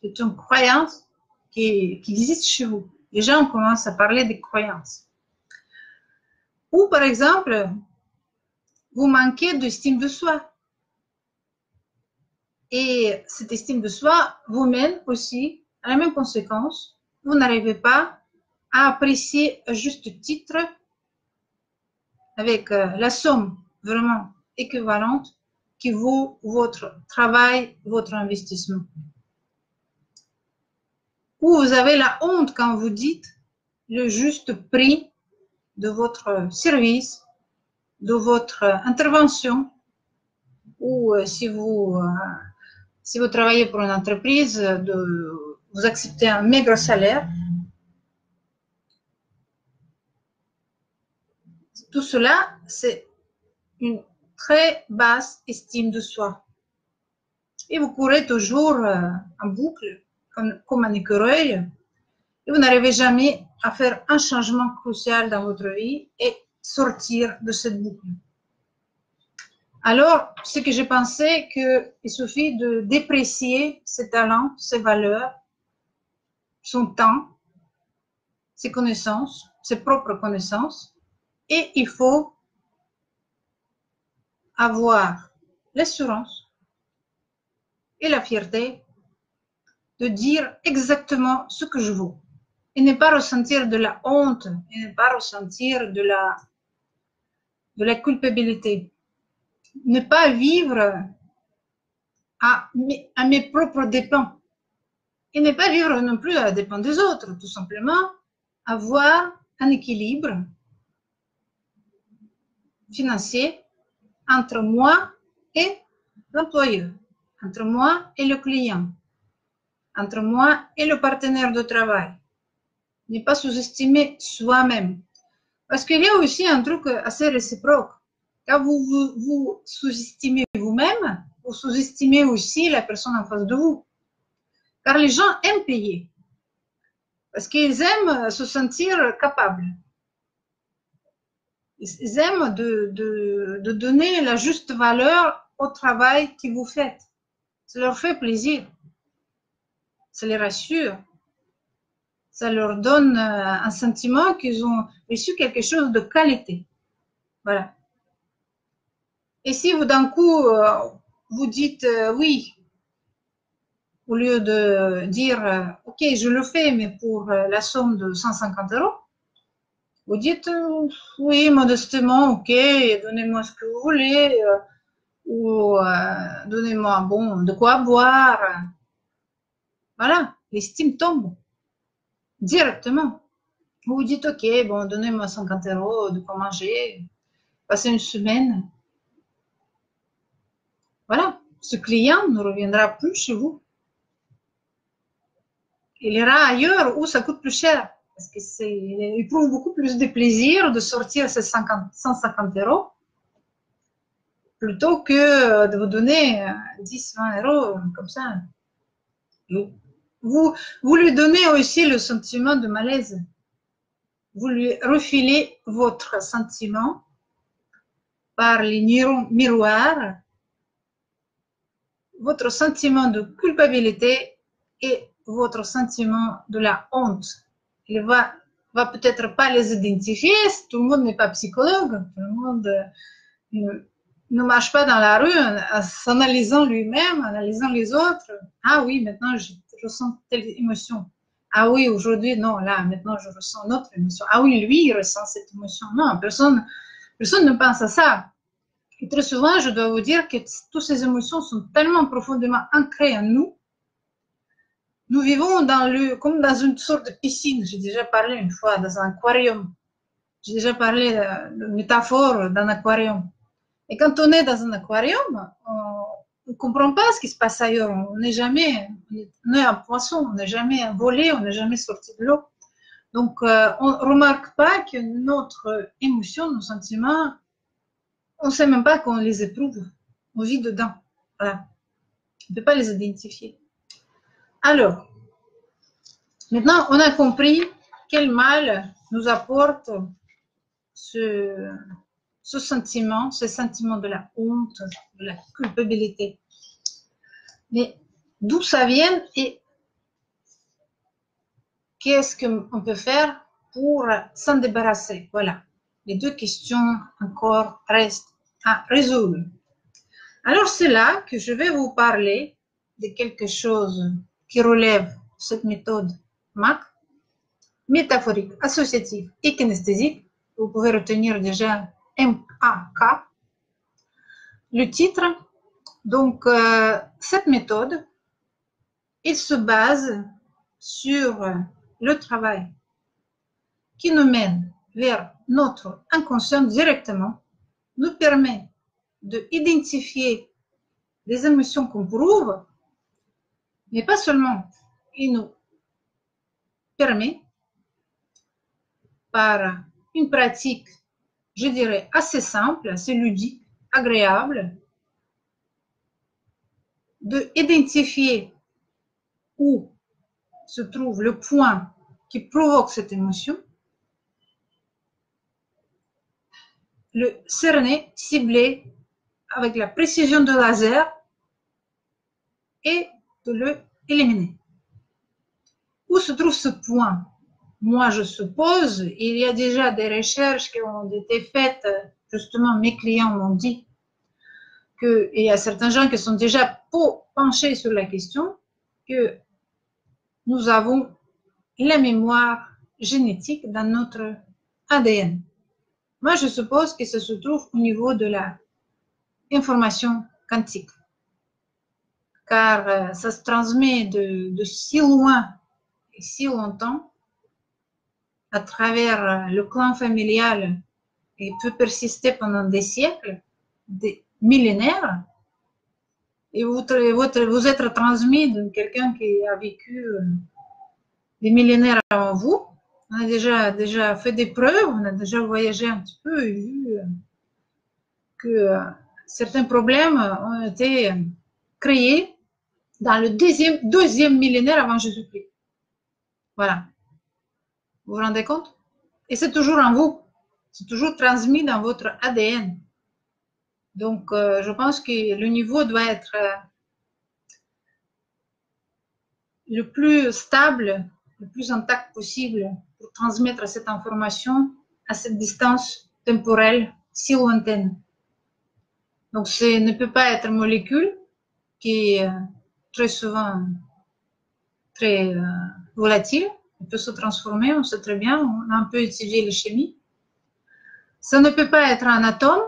c'est une croyance qui existe chez vous. Les gens commencent à parler des croyances. Ou par exemple, vous manquez d'estime de soi. Et cette estime de soi vous mène aussi à la même conséquence. Vous n'arrivez pas à apprécier à juste titre avec la somme vraiment équivalente qui vaut votre travail, votre investissement. Ou vous avez la honte quand vous dites le juste prix de votre service, de votre intervention, ou si vous travaillez pour une entreprise, vous acceptez un maigre salaire. Tout cela, c'est une très basse estime de soi. Et vous courez toujours en boucle, comme un écureuil, et vous n'arrivez jamais à faire un changement crucial dans votre vie et sortir de cette boucle. Alors, ce que j'ai pensé, qu'il suffit de déprécier ses talents, ses valeurs, son temps, ses connaissances, ses propres connaissances, et il faut avoir l'assurance et la fierté de dire exactement ce que je vaux et ne pas ressentir de la honte et ne pas ressentir de la culpabilité. Ne pas vivre à mes propres dépens et ne pas vivre non plus à la dépens des autres, tout simplement avoir un équilibre financier entre moi et l'employeur, entre moi et le client, entre moi et le partenaire de travail. Ne pas sous-estimer soi-même. Parce qu'il y a aussi un truc assez réciproque. Quand vous sous-estimez vous-même, vous sous-estimez aussi la personne en face de vous. Car les gens aiment payer. Parce qu'ils aiment se sentir capables. Ils aiment de donner la juste valeur au travail que vous faites. Ça leur fait plaisir. Ça les rassure. Ça leur donne un sentiment qu'ils ont reçu quelque chose de qualité. Voilà. Et si vous, d'un coup, vous dites oui, au lieu de dire ok, je le fais, mais pour la somme de 150 €, vous dites oui, modestement, ok, donnez-moi ce que vous voulez, ou donnez-moi bon, de quoi boire. Voilà, l'estime tombe directement. Vous dites ok, bon, donnez-moi 50 € de quoi manger, passez une semaine. Voilà, ce client ne reviendra plus chez vous. Il ira ailleurs où ça coûte plus cher. Parce qu'il éprouve beaucoup plus de plaisir de sortir ces 150 € plutôt que de vous donner 10, 20 € comme ça. Vous lui donnez aussi le sentiment de malaise. Vous lui refilez votre sentiment par les neurones miroirs votre sentiment de culpabilité et votre sentiment de la honte. Il va peut-être pas les identifier, tout le monde n'est pas psychologue, tout le monde ne marche pas dans la rue en s'analysant lui-même, analysant les autres. Ah oui, maintenant je ressens telle émotion. Ah oui, aujourd'hui, non, là, maintenant je ressens une autre émotion. Ah oui, lui, il ressent cette émotion. Non, personne ne pense à ça. Et très souvent, je dois vous dire que toutes ces émotions sont tellement profondément ancrées en nous. Nous vivons comme dans une sorte de piscine. J'ai déjà parlé une fois dans un aquarium. J'ai déjà parlé de métaphore d'un aquarium. Et quand on est dans un aquarium, on ne comprend pas ce qui se passe ailleurs. On est un poisson, on n'est jamais volé, on n'est jamais sorti de l'eau. Donc, on ne remarque pas que notre émotion, nos sentiments, on ne sait même pas qu'on les éprouve. On vit dedans. Voilà. On ne peut pas les identifier. Alors, maintenant, on a compris quel mal nous apporte ce sentiment de la honte, de la culpabilité. Mais d'où ça vient et qu'est-ce qu'on peut faire pour s'en débarrasser? Voilà. Les deux questions encore restent à résoudre. Alors, c'est là que je vais vous parler de quelque chose qui relève cette méthode MAC, métaphorique, associative et kinesthésique. Vous pouvez retenir déjà MAK. Le titre, donc, cette méthode, elle se base sur le travail qui nous mène vers notre inconscient directement, nous permet d'identifier les émotions qu'on prouve, mais pas seulement, il nous permet par une pratique, je dirais, assez simple, assez ludique, agréable, d'identifier où se trouve le point qui provoque cette émotion, le cerner, cibler avec la précision de laser et de le éliminer. Où se trouve ce point? Moi, je suppose, il y a déjà des recherches qui ont été faites, justement, mes clients m'ont dit qu'il y a certains gens qui sont déjà penchés sur la question, que nous avons la mémoire génétique dans notre ADN. Moi, je suppose que ça se trouve au niveau de la information quantique, car ça se transmet de si loin et si longtemps à travers le clan familial et peut persister pendant des siècles, des millénaires, et vous êtes transmis de quelqu'un qui a vécu des millénaires avant vous. On a déjà fait des preuves, on a déjà voyagé un petit peu et vu que certains problèmes ont été créés dans le deuxième millénaire avant Jésus-Christ. Voilà. Vous vous rendez compte? Et c'est toujours en vous. C'est toujours transmis dans votre ADN. Donc, je pense que le niveau doit être le plus stable, le plus intact possible pour transmettre cette information à cette distance temporelle si lointaine. Donc, ce ne peut pas être une molécule qui est très souvent très volatile. Elle peut se transformer, on sait très bien, on a un peu étudié la chimie. Ça ne peut pas être un atome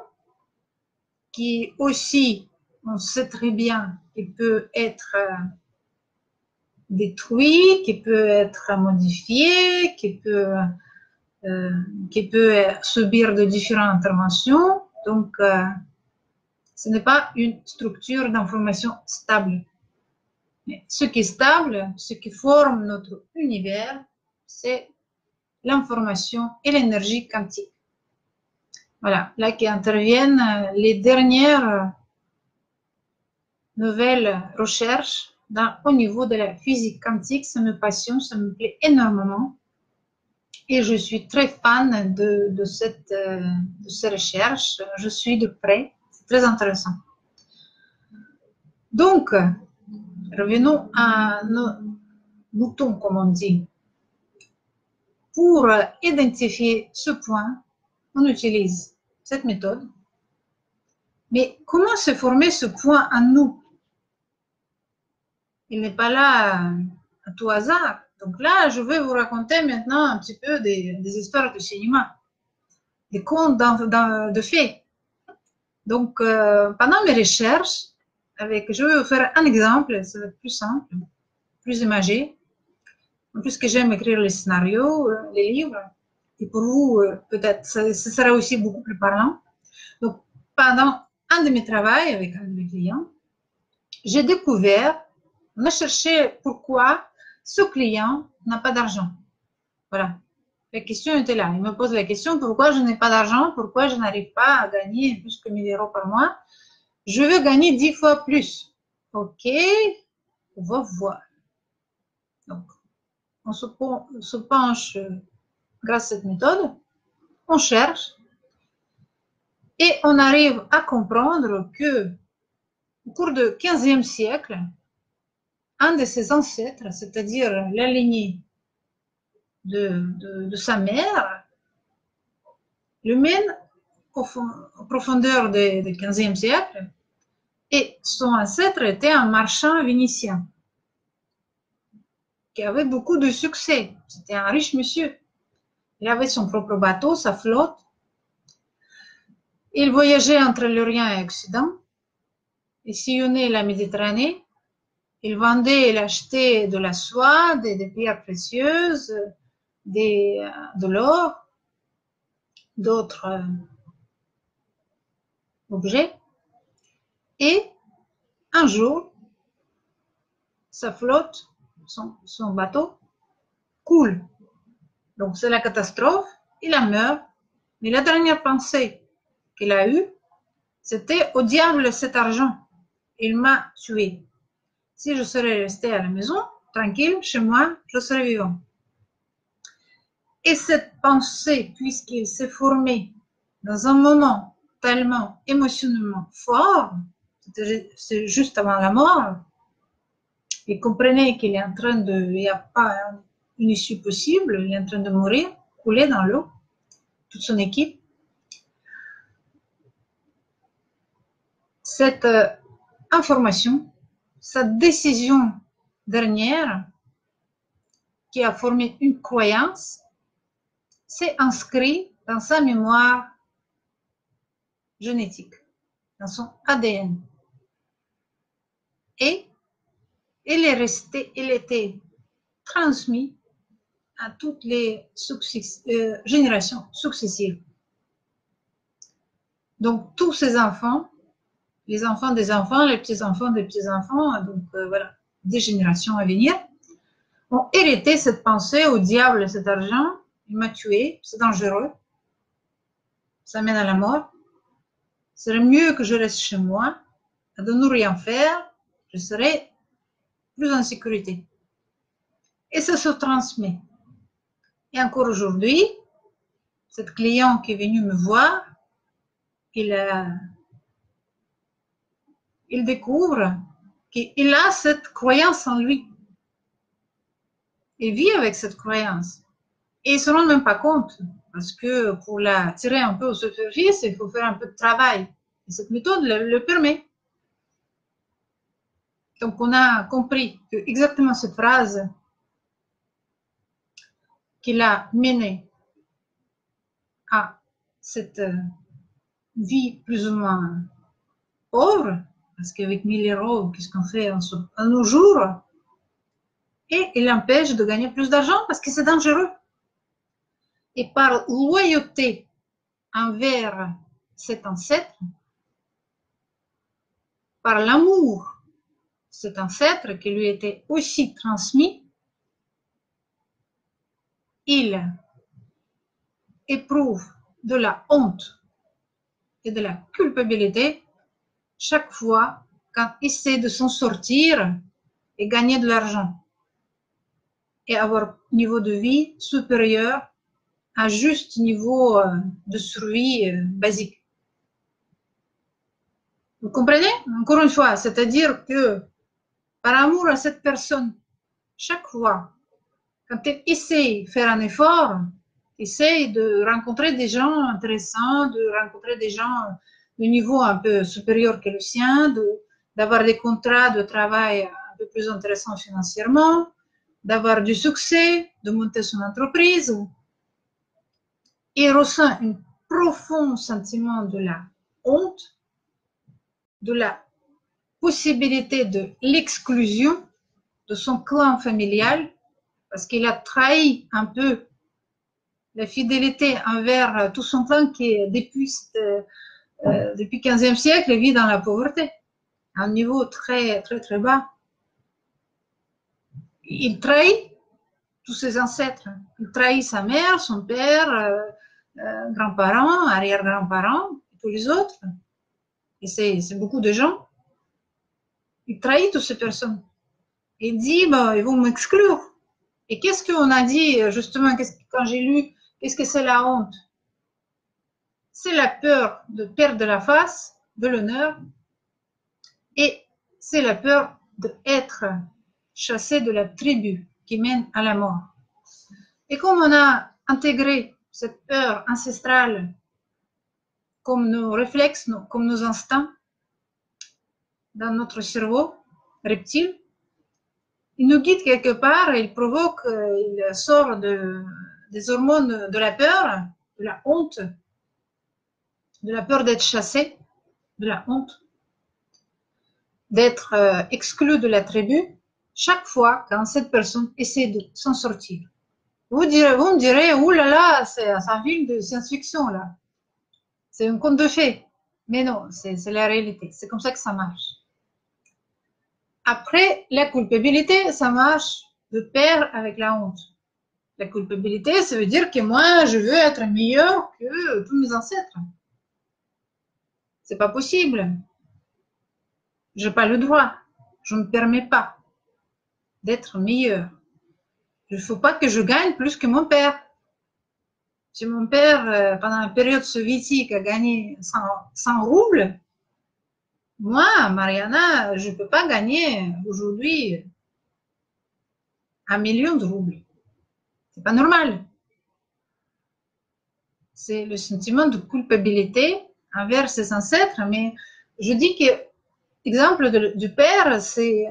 qui aussi, on sait très bien, qu'il peut être détruit, qui peut être modifié, qui peut subir de différentes interventions. Donc, ce n'est pas une structure d'information stable. Mais ce qui est stable, ce qui forme notre univers, c'est l'information et l'énergie quantique. Voilà, là qui interviennent les dernières nouvelles recherches au niveau de la physique quantique. Ça me passionne, ça me plaît énormément. Et je suis très fan de ces recherches. Je suis de près. C'est très intéressant. Donc, revenons à nos moutons, comme on dit. Pour identifier ce point, on utilise cette méthode. Mais comment se former ce point en nous? Il n'est pas là à tout hasard. Donc là, je vais vous raconter maintenant un petit peu des histoires de cinéma, des contes de fées. Donc, pendant mes recherches, je vais vous faire un exemple, ça va être plus simple, plus imagé. En plus que j'aime écrire les scénarios, les livres, et pour vous, peut-être, ce sera aussi beaucoup plus parlant. Donc, pendant un de mes travaux avec un de mes clients, j'ai découvert, on a cherché pourquoi ce client n'a pas d'argent. Voilà. La question était là. Il me pose la question, pourquoi je n'ai pas d'argent? Pourquoi je n'arrive pas à gagner plus que 1000 € par mois? Je veux gagner 10 fois plus. OK, on va voir. Donc, on se penche grâce à cette méthode, on cherche et on arrive à comprendre que au cours du 15e siècle, un de ses ancêtres, c'est-à-dire la lignée de sa mère, le mène aux profondeurs du 15e siècle et son ancêtre était un marchand vénitien qui avait beaucoup de succès. C'était un riche monsieur. Il avait son propre bateau, sa flotte. Il voyageait entre l'Orient et l'Occident. Il sillonnait la Méditerranée. Il vendait et il achetait de la soie, des pierres précieuses, de l'or, d'autres objets. Et un jour, sa flotte, son bateau, coule. Donc c'est la catastrophe, il en meurt. Mais la dernière pensée qu'il a eue, c'était au diable cet argent, il m'a tué. Si je serais resté à la maison, tranquille, chez moi, je serais vivant. Et cette pensée, puisqu'il s'est formé dans un moment tellement émotionnellement fort, c'est juste avant la mort, il comprenait qu'il est en train de, il n'y a pas une issue possible, il est en train de mourir, couler dans l'eau, toute son équipe. Cette information, cette décision dernière qui a formé une croyance, s'est inscrit dans sa mémoire génétique, dans son ADN. Et il était transmis à toutes les générations successives. Donc, tous ces enfants, les enfants des enfants, les petits-enfants des petits-enfants, donc voilà, des générations à venir, ont hérité cette pensée au diable, cet argent, il m'a tué, c'est dangereux, ça mène à la mort. C'est mieux que je reste chez moi, de ne rien faire, je serai plus en sécurité. Et ça se transmet. Et encore aujourd'hui, cette client qui est venue me voir, il découvre qu'il a cette croyance en lui. Il vit avec cette croyance. Et il ne se rend même pas compte, parce que pour la tirer un peu au superficie, il faut faire un peu de travail. Et cette méthode le permet. Donc, on a compris que exactement cette phrase qu'il a menée à cette vie plus ou moins pauvre, parce qu'avec 1000 €, qu'est-ce qu'on fait en nos jours? Et il empêche de gagner plus d'argent parce que c'est dangereux. Et par loyauté envers cet ancêtre, par l'amour cet ancêtre qui lui était aussi transmis, il éprouve de la honte et de la culpabilité chaque fois quand il essaie de s'en sortir et gagner de l'argent et avoir un niveau de vie supérieur un juste niveau de survie basique. Vous comprenez? Encore une fois, c'est-à-dire que par amour à cette personne, chaque fois, quand elle essaye de faire un effort, essaye de rencontrer des gens intéressants, de rencontrer des gens de niveau un peu supérieur que le sien, d'avoir des contrats de travail un peu plus intéressants financièrement, d'avoir du succès, de monter son entreprise, il ressent un profond sentiment de la honte, de la possibilité de l'exclusion de son clan familial, parce qu'il a trahi un peu la fidélité envers tout son clan qui, depuis le XVe siècle, vit dans la pauvreté, à un niveau très, très, très bas. Il trahit tous ses ancêtres. Il trahit sa mère, son père, grands-parents, arrière-grands-parents, tous les autres. Et c'est beaucoup de gens. Il trahit toutes ces personnes. Il dit, bah, ils vont m'exclure. Et qu'est-ce qu'on a dit, justement, quand j'ai lu, qu'est-ce que c'est la honte? C'est la peur de perdre la face, de l'honneur, et c'est la peur d'être chassé de la tribu qui mène à la mort. Et comme on a intégré cette peur ancestrale comme nos réflexes, comme nos instincts dans notre cerveau reptile, il nous guide quelque part, il provoque, il sort des hormones de la peur, de la honte, de la peur d'être chassé, de la honte, d'être exclu de la tribu, chaque fois quand cette personne essaie de s'en sortir. Vous me direz, oulala, c'est un film de science-fiction, là. C'est un conte de fées. Mais non, c'est la réalité. C'est comme ça que ça marche. Après, la culpabilité, ça marche de pair avec la honte. La culpabilité, ça veut dire que moi, je veux être meilleur que tous mes ancêtres. C'est pas possible. J'ai pas le droit. Je ne me permets pas d'être meilleur. Il ne faut pas que je gagne plus que mon père. Si mon père, pendant la période soviétique, a gagné 100 roubles, moi, Mariana, je ne peux pas gagner aujourd'hui 1 million de roubles. C'est pas normal. C'est le sentiment de culpabilité envers ses ancêtres, mais je dis que l'exemple du père, c'est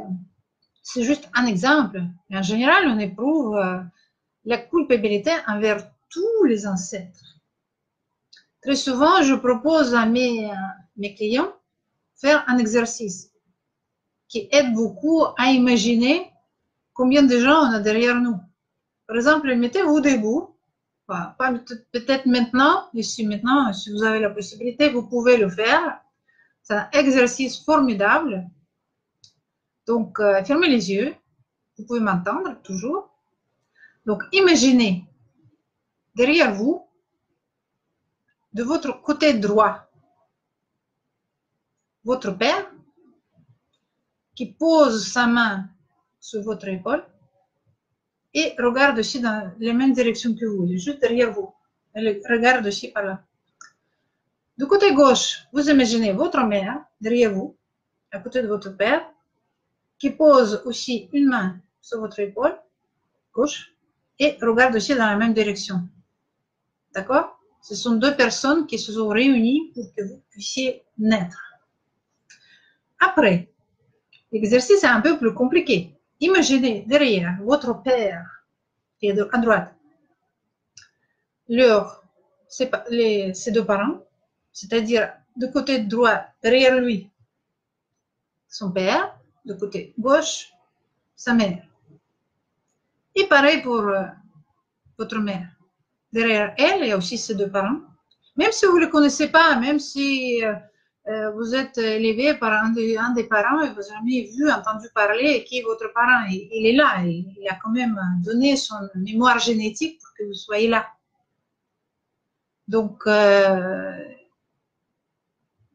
juste un exemple. En général, on éprouve la culpabilité envers tous les ancêtres. Très souvent, je propose à mes clients faire un exercice qui aide beaucoup à imaginer combien de gens on a derrière nous. Par exemple, mettez-vous debout, pas peut-être maintenant, ici maintenant, si vous avez la possibilité, vous pouvez le faire. C'est un exercice formidable. Donc, fermez les yeux, vous pouvez m'entendre toujours. Donc, imaginez derrière vous, de votre côté droit, votre père qui pose sa main sur votre épaule et regarde aussi dans la même direction que vous, juste derrière vous. Elle regarde aussi par là. Du côté gauche, vous imaginez votre mère derrière vous, à côté de votre père, qui pose aussi une main sur votre épaule gauche et regarde aussi dans la même direction. D'accord? Ce sont deux personnes qui se sont réunies pour que vous puissiez naître. Après, l'exercice est un peu plus compliqué. Imaginez derrière votre père qui est à droite, ses deux parents, c'est-à-dire du côté droit, derrière lui, son père, du côté gauche, sa mère. Et pareil pour votre mère. Derrière elle, il y a aussi ses deux parents. Même si vous ne les connaissez pas, même si vous êtes élevé par un des parents et vous avez jamais vu, entendu parler qui est votre parent, il est là, il a quand même donné son mémoire génétique pour que vous soyez là. Donc,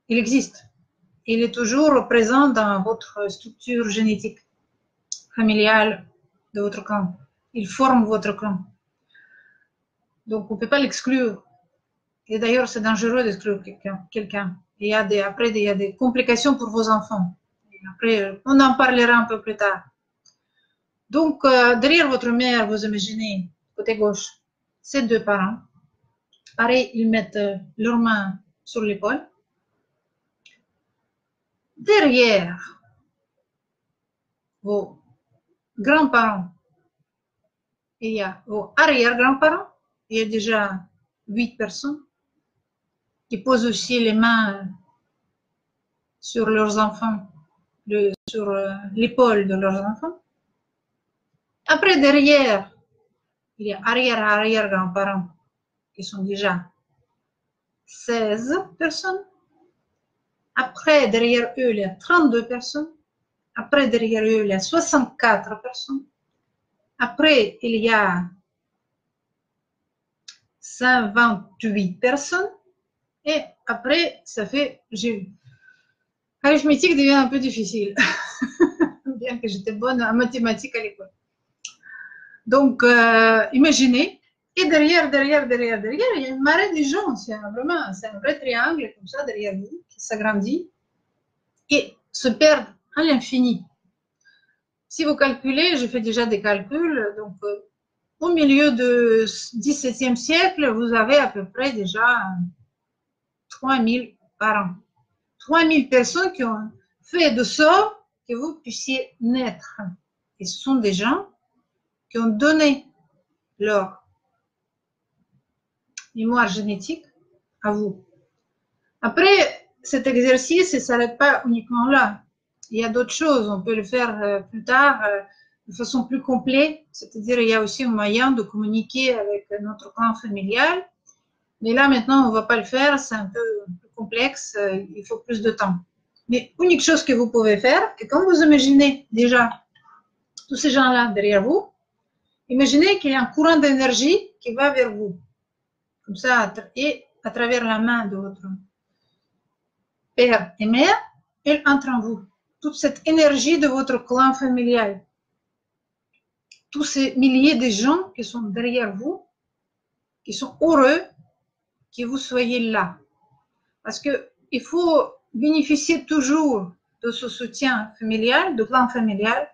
il existe. Il est toujours présent dans votre structure génétique familiale de votre clan. Il forme votre clan. Donc, on ne peut pas l'exclure. Et d'ailleurs, c'est dangereux d'exclure quelqu'un. Après, il y a des complications pour vos enfants. Et après, on en parlera un peu plus tard. Donc, derrière votre mère, vous imaginez, côté gauche, ces deux parents. Pareil, ils mettent leurs mains sur l'épaule. Derrière vos grands-parents, il y a vos arrière-grands-parents. Il y a déjà 8 personnes qui posent aussi les mains sur leurs enfants, sur l'épaule de leurs enfants. Après, derrière, il y a arrière-arrière-grands-parents qui sont déjà 16 personnes. Après, derrière eux, il y a 32 personnes. Après, derrière eux, il y a 64 personnes. Après, il y a 128 personnes. Et après, ça fait... L'arithmétique devient un peu difficile, bien que j'étais bonne en mathématiques à l'école. Donc, imaginez, et derrière, il y a une marée de gens. C'est un vrai triangle comme ça derrière vous qui s'agrandit et se perd à l'infini. Si vous calculez, je fais déjà des calculs, donc au milieu du XVIIe siècle, vous avez à peu près déjà 3000 par an. 3000 personnes qui ont fait de sorte que vous puissiez naître. Et ce sont des gens qui ont donné leur mémoire génétique à vous. Après, cet exercice ne s'arrête pas uniquement là. Il y a d'autres choses. On peut le faire plus tard de façon plus complète. C'est-à-dire, il y a aussi un moyen de communiquer avec notre clan familial. Mais là, maintenant, on ne va pas le faire. C'est un peu plus complexe. Il faut plus de temps. Mais l'unique chose que vous pouvez faire, c'est quand vous imaginez déjà tous ces gens-là derrière vous, imaginez qu'il y a un courant d'énergie qui va vers vous. Comme ça, et à travers la main de votre père et mère, elle entre en vous. Toute cette énergie de votre clan familial. Tous ces milliers de gens qui sont derrière vous, qui sont heureux que vous soyez là. Parce que il faut bénéficier toujours de ce soutien familial, de clan familial.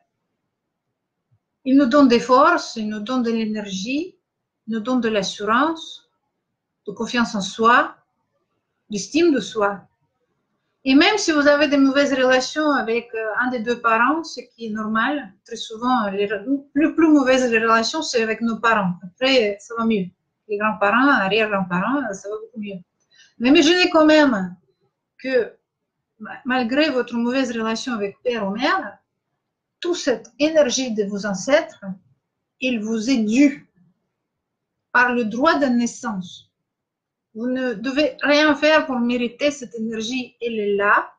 Il nous donne des forces, il nous donne de l'énergie, il nous donne de l'assurance, de confiance en soi, d'estime de soi. Et même si vous avez des mauvaises relations avec un des deux parents, ce qui est normal, très souvent, les plus mauvaises relations, c'est avec nos parents. Après, ça va mieux. Les grands-parents, arrière-grands-parents, ça va beaucoup mieux. Mais imaginez quand même que malgré votre mauvaise relation avec père ou mère, toute cette énergie de vos ancêtres, il vous est due par le droit de naissance. Vous ne devez rien faire pour mériter cette énergie. Elle est là.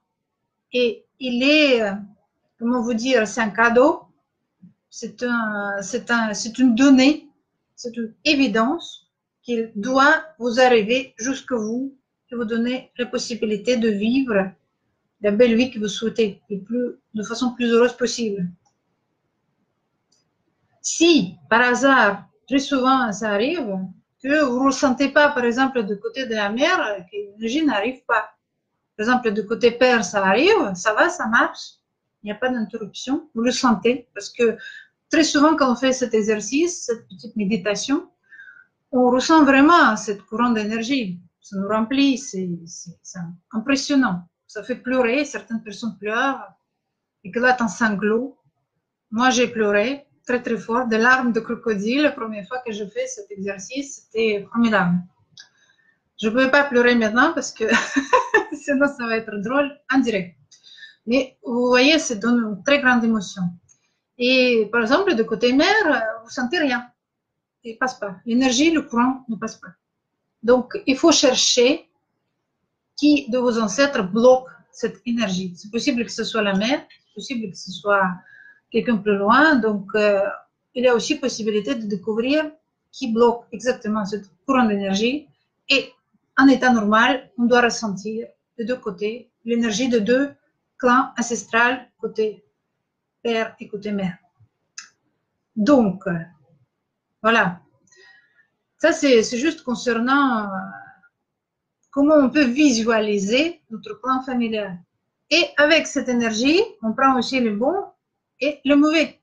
Et il est, comment vous dire, c'est un cadeau. C'est une donnée. C'est une évidence qu'il doit vous arriver jusqu'à vous et vous donner la possibilité de vivre la belle vie que vous souhaitez de façon plus heureuse possible. Si, par hasard, très souvent ça arrive, que vous ne ressentez pas, par exemple, du côté de la mère, que l'énergie n'arrive pas. Par exemple, du côté père, ça arrive, ça va, ça marche, il n'y a pas d'interruption, vous le sentez, parce que très souvent, quand on fait cet exercice, cette petite méditation, on ressent vraiment cette courant d'énergie. Ça nous remplit, c'est impressionnant. Ça fait pleurer, certaines personnes pleurent, éclatent en sanglots. Moi, j'ai pleuré très très fort, des larmes de crocodile. La première fois que je fais cet exercice, c'était formidable. Je ne pouvais pas pleurer maintenant parce que sinon ça va être drôle en direct. Mais vous voyez, ça donne une très grande émotion. Et par exemple, de côté mère, vous ne sentez rien. Il ne passe pas. L'énergie, le courant ne passe pas. Donc, il faut chercher qui de vos ancêtres bloque cette énergie. C'est possible que ce soit la mère, c'est possible que ce soit quelqu'un plus loin. Donc, il y a aussi possibilité de découvrir qui bloque exactement ce courant d'énergie. Et en état normal, on doit ressentir de deux côtés l'énergie de deux clans ancestrales, côté père et côté mère. Donc, voilà. Ça, c'est juste concernant comment on peut visualiser notre plan familial. Et avec cette énergie, on prend aussi le bon et le mauvais.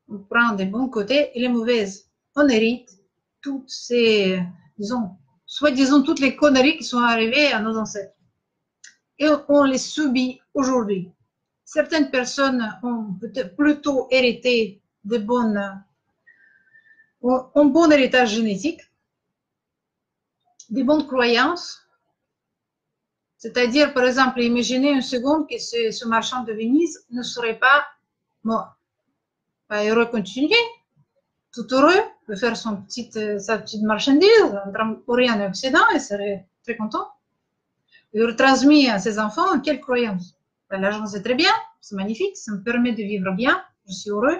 On prend des bons côtés et les mauvaises. On hérite toutes ces, disons, soi-disant toutes les conneries qui sont arrivées à nos ancêtres. Et on les subit aujourd'hui. Certaines personnes ont peut-être plutôt hérité de un bon héritage génétique, des bonnes croyances. C'est-à-dire, par exemple, imaginez une seconde que ce marchand de Venise ne serait pas mort. Il aurait continué, tout heureux, de faire sa petite marchandise, transporter en Occident, et serait très content. Il aurait transmis à ses enfants quelle croyance? L'argent, c'est très bien, c'est magnifique, ça me permet de vivre bien, je suis heureux,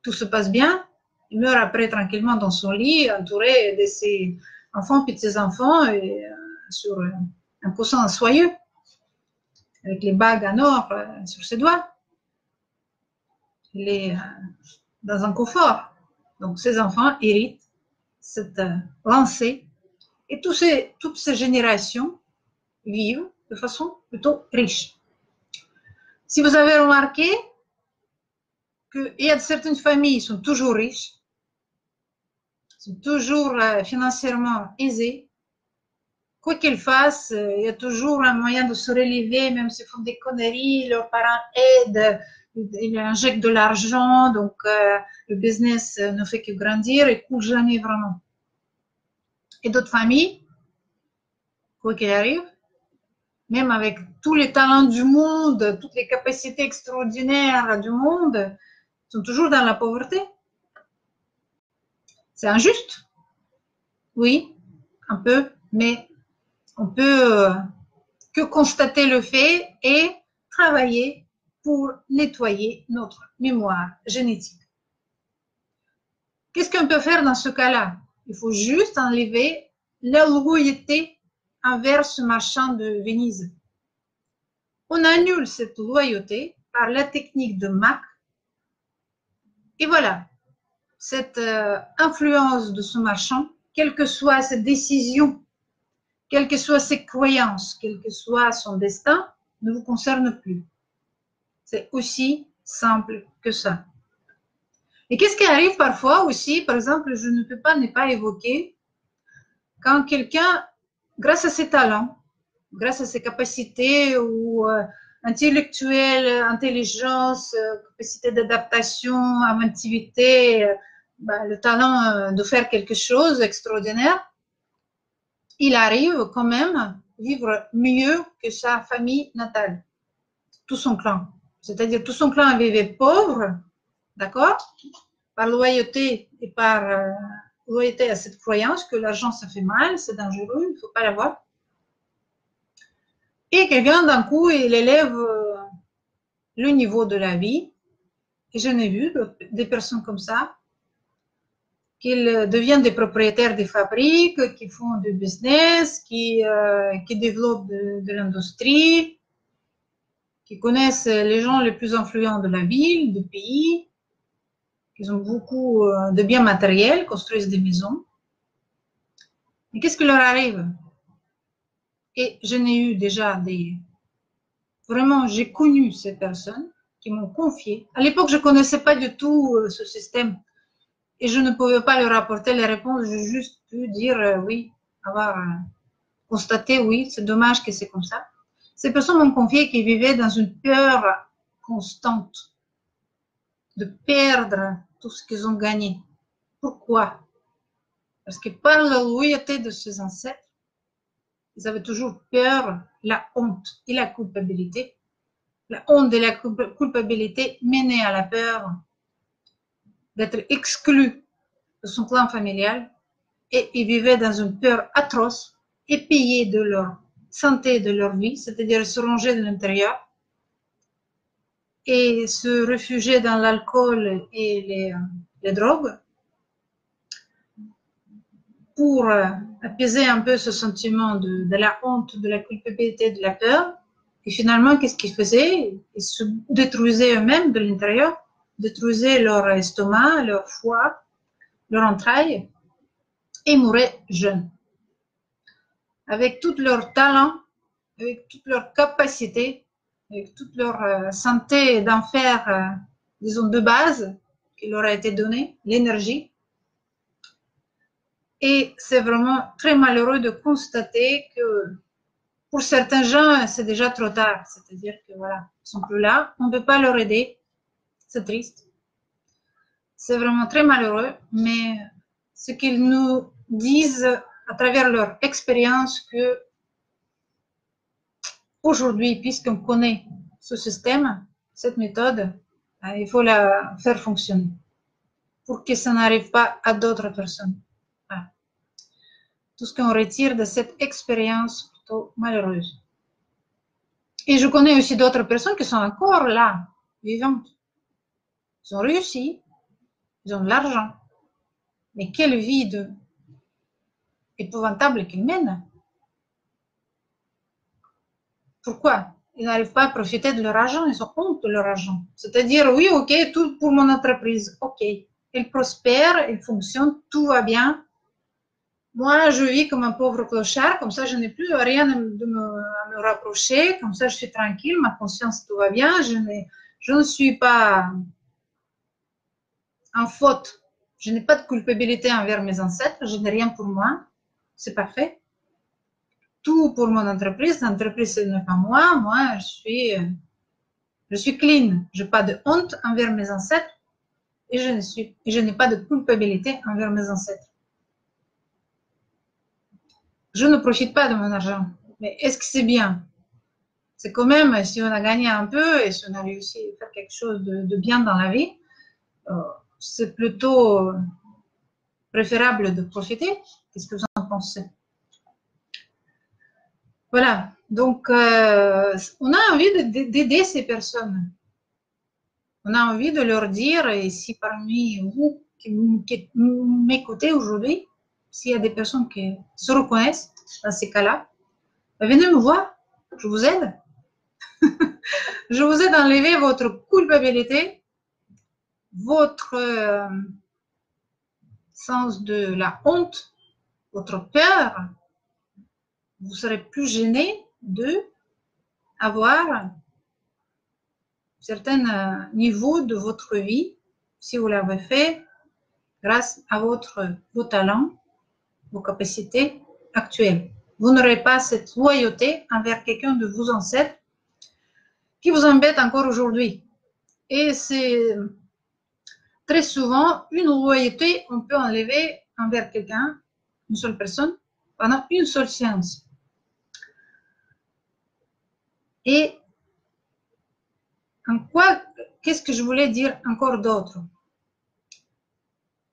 tout se passe bien. Il meurt après tranquillement dans son lit, entouré de ses enfants puis de ses enfants, et sur un coussin soyeux, avec les bagues en or sur ses doigts. Il est dans un confort. Donc, ses enfants héritent cette lancée. Et toutes ces générations vivent de façon plutôt riche. Si vous avez remarqué qu'il y a certaines familles qui sont toujours riches, sont toujours financièrement aisées, quoi qu'ils fassent, il y a toujours un moyen de se relever, même s'ils font des conneries, leurs parents aident, ils injectent de l'argent, donc le business ne fait que grandir et coule jamais vraiment. Et d'autres familles, quoi qu'il arrive, même avec tous les talents du monde, toutes les capacités extraordinaires du monde, sont toujours dans la pauvreté. C'est injuste, oui, un peu, mais on peut que constater le fait et travailler pour nettoyer notre mémoire génétique. Qu'est-ce qu'on peut faire dans ce cas-là? Il faut juste enlever la loyauté envers ce marchand de Venise. On annule cette loyauté par la technique de Mach. Et voilà, cette influence de ce marchand, quelle que soit ses décisions, quelles que soient ses croyances, quel que soit son destin, ne vous concerne plus. C'est aussi simple que ça. Et qu'est-ce qui arrive parfois aussi, par exemple, je ne peux pas ne pas évoquer, quand quelqu'un, grâce à ses talents, grâce à ses capacités ou intellectuelles, intelligence, capacité d'adaptation, inventivité, le talent de faire quelque chose d'extraordinaire, il arrive quand même à vivre mieux que sa famille natale, tout son clan. C'est-à-dire tout son clan vivait pauvre, d'accord, par loyauté et par loyauté à cette croyance que l'argent ça fait mal, c'est dangereux, il ne faut pas l'avoir. Et quelqu'un d'un coup, il élève le niveau de la vie. Et j'en ai vu des personnes comme ça, qu'ils deviennent des propriétaires des fabriques, qui font du business, qui développent de l'industrie, qui connaissent les gens les plus influents de la ville, du pays, qui ont beaucoup de biens matériels, construisent des maisons. Et qu'est-ce qui leur arrive? Et je n'ai eu déjà des... Vraiment, j'ai connu ces personnes qui m'ont confié. À l'époque, je ne connaissais pas du tout ce système. Et je ne pouvais pas leur apporter les réponses. J'ai juste pu dire oui, avoir constaté oui, c'est dommage que c'est comme ça. Ces personnes m'ont confié qu'ils vivaient dans une peur constante de perdre tout ce qu'ils ont gagné. Pourquoi? Parce que par la loyauté de ces ancêtres, ils avaient toujours peur, la honte et la culpabilité. La honte et la culpabilité menaient à la peur d'être exclus de son clan familial et ils vivaient dans une peur atroce, épayés de leur santé, de leur vie, c'est-à-dire se ranger de l'intérieur et se réfugier dans l'alcool et les drogues pour apaiser un peu ce sentiment de la honte, de la culpabilité, de la peur. Et finalement, qu'est-ce qu'ils faisaient? Ils se détruisaient eux-mêmes de l'intérieur, détruisaient leur estomac, leur foie, leur entraille, et mouraient jeunes. Avec tout leur talent, avec toute leur capacité, avec toute leur santé d'enfer, disons, de base, qui leur a été donnée, l'énergie. Et c'est vraiment très malheureux de constater que pour certains gens, c'est déjà trop tard. C'est-à-dire que voilà, ils sont plus là, on ne peut pas leur aider. C'est triste. C'est vraiment très malheureux, mais ce qu'ils nous disent à travers leur expérience que aujourd'hui, puisqu'on connaît ce système, cette méthode, il faut la faire fonctionner pour que ça n'arrive pas à d'autres personnes. Voilà. Tout ce qu'on retire de cette expérience plutôt malheureuse. Et je connais aussi d'autres personnes qui sont encore là, vivantes. Ils ont réussi, ils ont de l'argent. Mais quelle vie épouvantable qu'ils mènent. Pourquoi? Ils n'arrivent pas à profiter de leur argent, ils ont honte de leur argent. C'est-à-dire, oui, ok, tout pour mon entreprise, ok. Elle prospère, elle fonctionne, tout va bien. Moi, je vis comme un pauvre clochard, comme ça, je n'ai plus rien à me rapprocher, comme ça, je suis tranquille, ma conscience, tout va bien, je ne suis pas en faute, je n'ai pas de culpabilité envers mes ancêtres, je n'ai rien pour moi, c'est parfait. Tout pour mon entreprise, l'entreprise, ce n'est pas moi, moi, je suis clean, je n'ai pas de honte envers mes ancêtres et je n'ai pas de culpabilité envers mes ancêtres. Je ne profite pas de mon argent. Mais est-ce que c'est bien? C'est quand même, si on a gagné un peu et si on a réussi à faire quelque chose de bien dans la vie, c'est plutôt préférable de profiter. Qu'est-ce que vous en pensez? Voilà. Donc, on a envie d'aider ces personnes. On a envie de leur dire, et si parmi vous qui m'écoutez aujourd'hui, s'il y a des personnes qui se reconnaissent dans ces cas-là, venez me voir, je vous aide. Je vous aide à enlever votre culpabilité, votre sens de la honte, votre peur. Vous serez plus gêné de avoir certains niveaux de votre vie, si vous l'avez fait, grâce à vos talents, vos capacités actuelles. Vous n'aurez pas cette loyauté envers quelqu'un de vos ancêtres qui vous embête encore aujourd'hui. Et c'est très souvent une loyauté, on peut enlever envers quelqu'un, une seule personne, pendant une seule séance. Et en quoi, qu'est-ce que je voulais dire encore d'autre?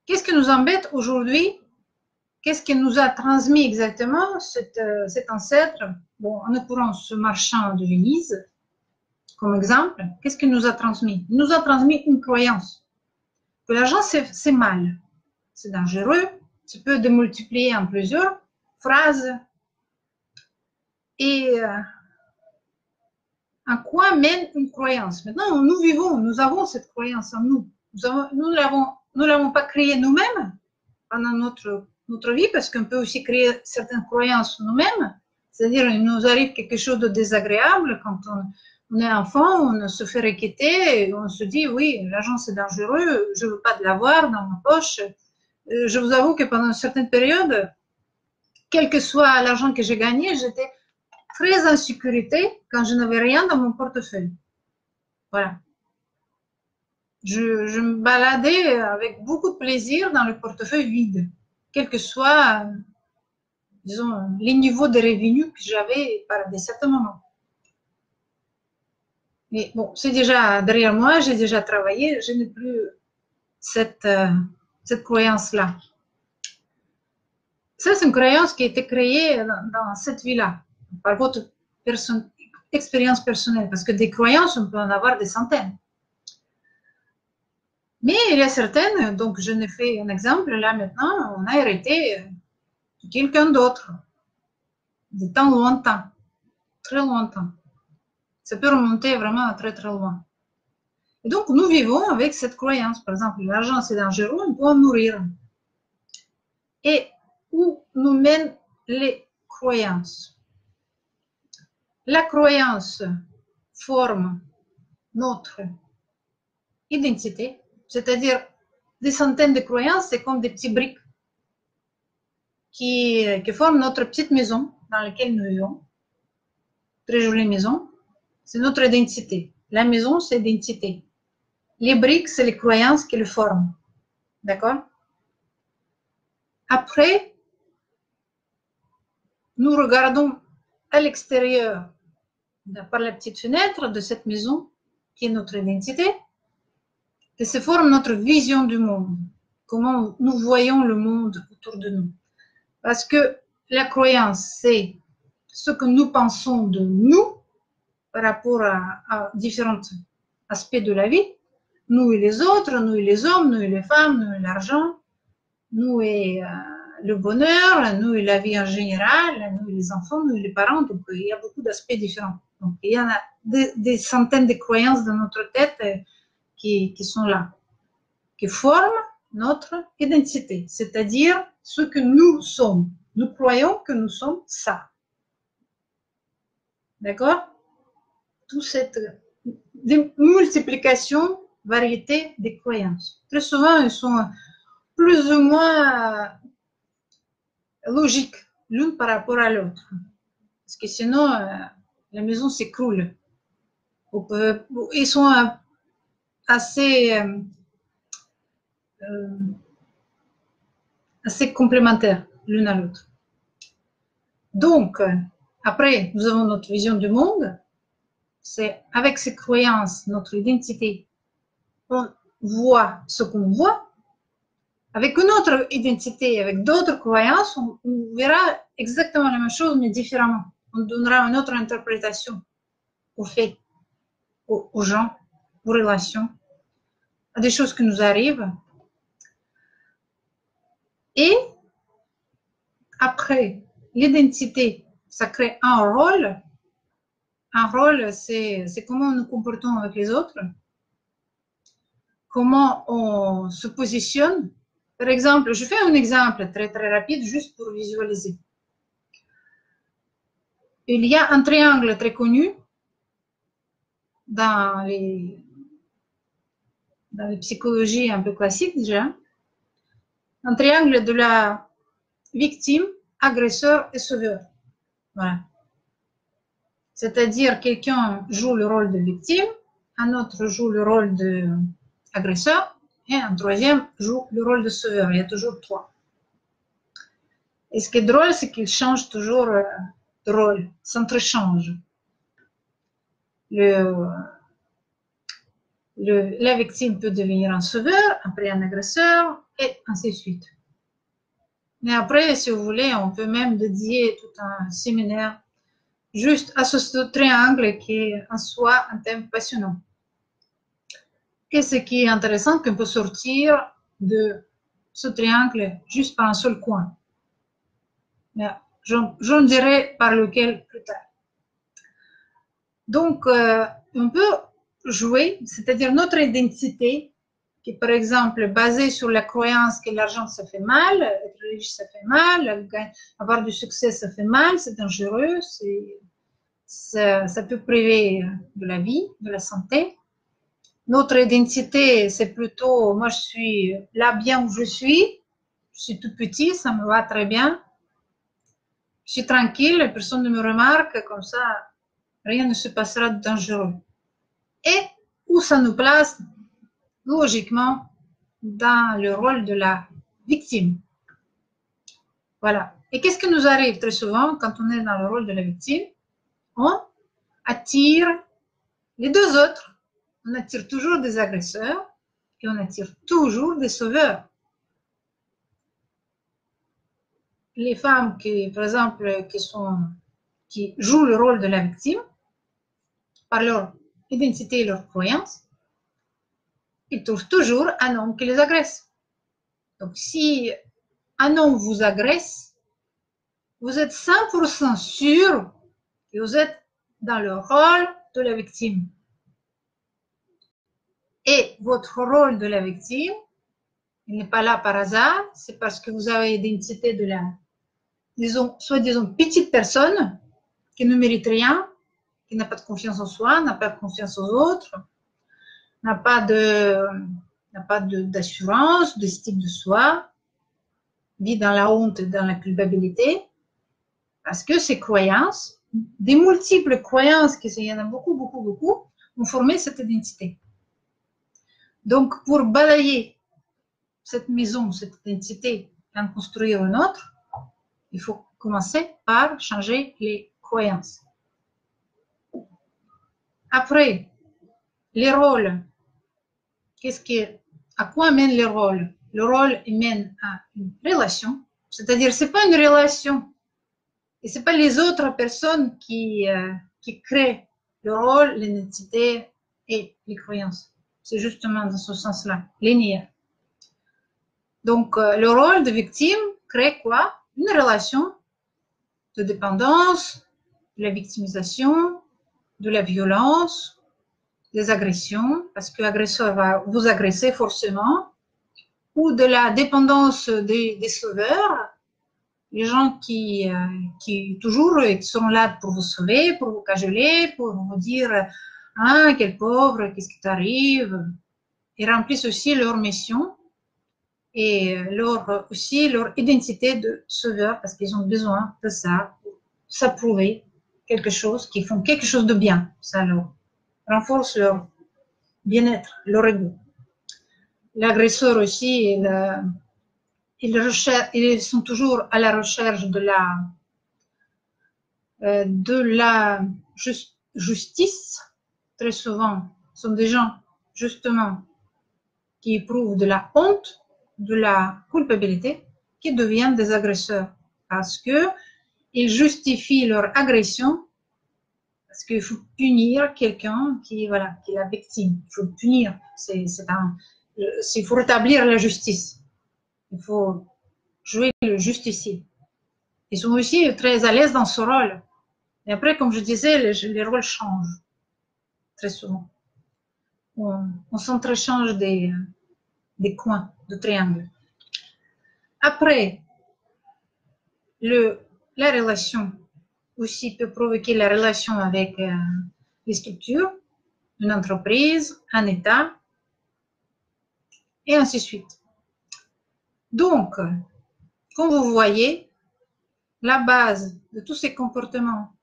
Qu'est-ce qui nous embête aujourd'hui? Qu'est-ce qui nous a transmis exactement cet ancêtre? Bon, en l'occurrence, ce marchand de Venise, comme exemple, qu'est-ce qu'il nous a transmis? Il nous a transmis une croyance que l'argent, c'est mal, c'est dangereux, tu peux démultiplier en plusieurs phrases. Et en quoi mène une croyance? Maintenant, nous vivons, nous avons cette croyance en nous. Nous l'avons pas créée nous-mêmes pendant notre vie, parce qu'on peut aussi créer certaines croyances nous-mêmes. C'est-à-dire, il nous arrive quelque chose de désagréable quand on est enfant, on se fait requêter, et on se dit, oui, l'argent c'est dangereux, je ne veux pas de l'avoir dans ma poche. Je vous avoue que pendant une certaine période, quel que soit l'argent que j'ai gagné, j'étais très en sécurité quand je n'avais rien dans mon portefeuille. Voilà. Je me baladais avec beaucoup de plaisir dans le portefeuille vide, quel que soit, disons, les niveaux de revenus que j'avais par des certains moments. Mais bon, c'est déjà derrière moi, j'ai déjà travaillé, je n'ai plus cette croyance-là. Ça, c'est une croyance qui a été créée dans cette vie-là, par votre expérience personnelle, parce que des croyances, on peut en avoir des centaines. Mais il y a certaines, donc je n'ai fait un exemple, là maintenant, on a hérité de quelqu'un d'autre, des temps lointains, très lointains. Ça peut remonter vraiment très très loin. Et donc nous vivons avec cette croyance. Par exemple, l'argent c'est dangereux, on peut en mourir. Et où nous mènent les croyances. La croyance forme notre identité, c'est-à-dire des centaines de croyances, c'est comme des petits briques qui forment notre petite maison dans laquelle nous vivons. Très jolie maison, c'est notre identité. La maison, c'est l'identité. Les briques, c'est les croyances qui le forment. D'accord? Après, nous regardons à l'extérieur, par la petite fenêtre de cette maison, qui est notre identité, et se forme notre vision du monde. Comment nous voyons le monde autour de nous. Parce que la croyance, c'est ce que nous pensons de nous par rapport à différents aspects de la vie. Nous et les autres, nous et les hommes, nous et les femmes, nous et l'argent, nous et le bonheur, nous et la vie en général, nous et les enfants, nous et les parents. Donc, il y a beaucoup d'aspects différents. Donc, il y en a des centaines de croyances dans notre tête qui sont là, qui forment notre identité, c'est-à-dire ce que nous sommes. Nous croyons que nous sommes ça. D'accord? Toute cette multiplication, variété des croyances. Très souvent, elles sont plus ou moins logiques, l'une par rapport à l'autre. Parce que sinon, la maison s'écroule. Ils sont assez complémentaires l'une à l'autre. Donc, après, nous avons notre vision du monde. C'est avec ces croyances, notre identité, on voit ce qu'on voit. Avec une autre identité, avec d'autres croyances, on verra exactement la même chose, mais différemment. On donnera une autre interprétation aux faits, aux gens, aux relations, à des choses qui nous arrivent. Et après, l'identité, ça crée un rôle. Un rôle, c'est comment nous nous comportons avec les autres, comment on se positionne. Par exemple, je fais un exemple très très rapide juste pour visualiser. Il y a un triangle très connu dans les psychologies un peu classiques déjà. Un triangle de la victime, agresseur et sauveur. Voilà. C'est-à-dire quelqu'un joue le rôle de victime, un autre joue le rôle d'agresseur et un troisième joue le rôle de sauveur. Il y a toujours trois. Et ce qui est drôle, c'est qu'ils changent toujours de rôle, s'entrechangent. La victime peut devenir un sauveur, après un agresseur, et ainsi de suite. Mais après, si vous voulez, on peut même dédier tout un séminaire juste à ce triangle qui est en soi un thème passionnant. Et ce qui est intéressant, qu'on peut sortir de ce triangle juste par un seul coin. J'en dirai par lequel plus tard. Donc, on peut jouer, c'est-à-dire notre identité, qui est par exemple basée sur la croyance que l'argent ça fait mal, être riche ça fait mal, avoir du succès ça fait mal, c'est dangereux, ça peut priver de la vie, de la santé. Notre identité, c'est plutôt, moi je suis là bien où je suis tout petit, ça me va très bien, je suis tranquille, personne ne me remarque, comme ça, rien ne se passera de dangereux. Et où ça nous place, logiquement, dans le rôle de la victime. Voilà. Et qu'est-ce qui nous arrive très souvent quand on est dans le rôle de la victime? On attire les deux autres. On attire toujours des agresseurs et on attire toujours des sauveurs. Les femmes qui, par exemple, qui jouent le rôle de la victime, par leur identité et leur croyance, ils trouvent toujours un homme qui les agresse. Donc, si un homme vous agresse, vous êtes 100% sûr que vous êtes dans le rôle de la victime. Et votre rôle de la victime, il n'est pas là par hasard, c'est parce que vous avez l'identité de la disons, soi-disant petite personne qui ne mérite rien, qui n'a pas de confiance en soi, n'a pas de confiance aux autres, n'a pas d'assurance, d'estime de soi, vit dans la honte et dans la culpabilité, parce que ces croyances, des multiples croyances, il y en a beaucoup, beaucoup, beaucoup, ont formé cette identité. Donc, pour balayer cette maison, cette identité, et en construire une autre, il faut commencer par changer les croyances. Après, les rôles. À quoi mènent les rôles? Le rôle mène à une relation, c'est-à-dire c'est pas une relation, et c'est pas les autres personnes qui créent le rôle, l'identité et les croyances. C'est justement dans ce sens-là, linéaire. Donc, le rôle de victime crée quoi? Une relation de dépendance, de la victimisation, de la violence, des agressions, parce que l'agresseur va vous agresser forcément, ou de la dépendance des sauveurs, les gens qui toujours seront là pour vous sauver, pour vous cajoler, pour vous dire « Ah, quel pauvre, qu'est-ce qui t'arrive ?» Ils remplissent aussi leur mission et aussi leur identité de sauveur, parce qu'ils ont besoin de ça pour s'approuver quelque chose, qu'ils font quelque chose de bien. Ça leur renforce leur bien-être, leur ego. L'agresseur aussi, ils sont toujours à la recherche de la justice. Très souvent, ce sont des gens, justement, qui éprouvent de la honte, de la culpabilité, qui deviennent des agresseurs parce que ils justifient leur agression parce qu'il faut punir quelqu'un qui est la victime. Il faut punir. Il faut rétablir la justice. Il faut jouer le justicier. Ils sont aussi très à l'aise dans ce rôle. Et après, comme je disais, les rôles changent très souvent. On s'entrechange des coins de triangle. Après, la relation aussi peut provoquer la relation avec les structures, une entreprise, un État, et ainsi de suite. Donc, comme vous voyez, la base de tous ces comportements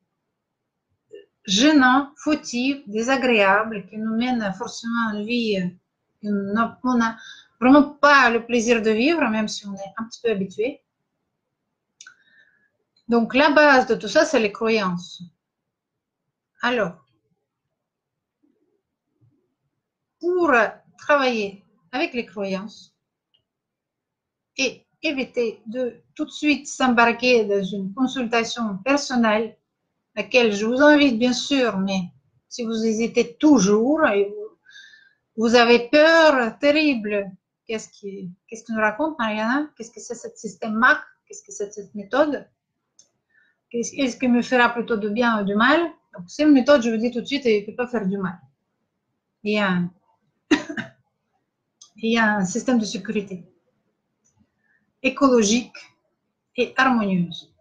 gênants, fautifs, désagréables, qui nous mènent forcément à une vie qu'on n'a vraiment pas le plaisir de vivre, même si on est un petit peu habitué. Donc, la base de tout ça, c'est les croyances. Alors, pour travailler avec les croyances et éviter de tout de suite s'embarquer dans une consultation personnelle, laquelle je vous invite bien sûr, mais si vous hésitez toujours et vous avez peur terrible, qu'est-ce que nous raconte Mariana? Qu'est-ce que c'est ce système MAC? Qu'est-ce que c'est cette méthode? Qu'est-ce qui me fera plutôt du bien ou du mal? Donc, c'est une méthode, je vous dis tout de suite, elle ne peut pas faire du mal. Il y a un système de sécurité écologique et harmonieuse.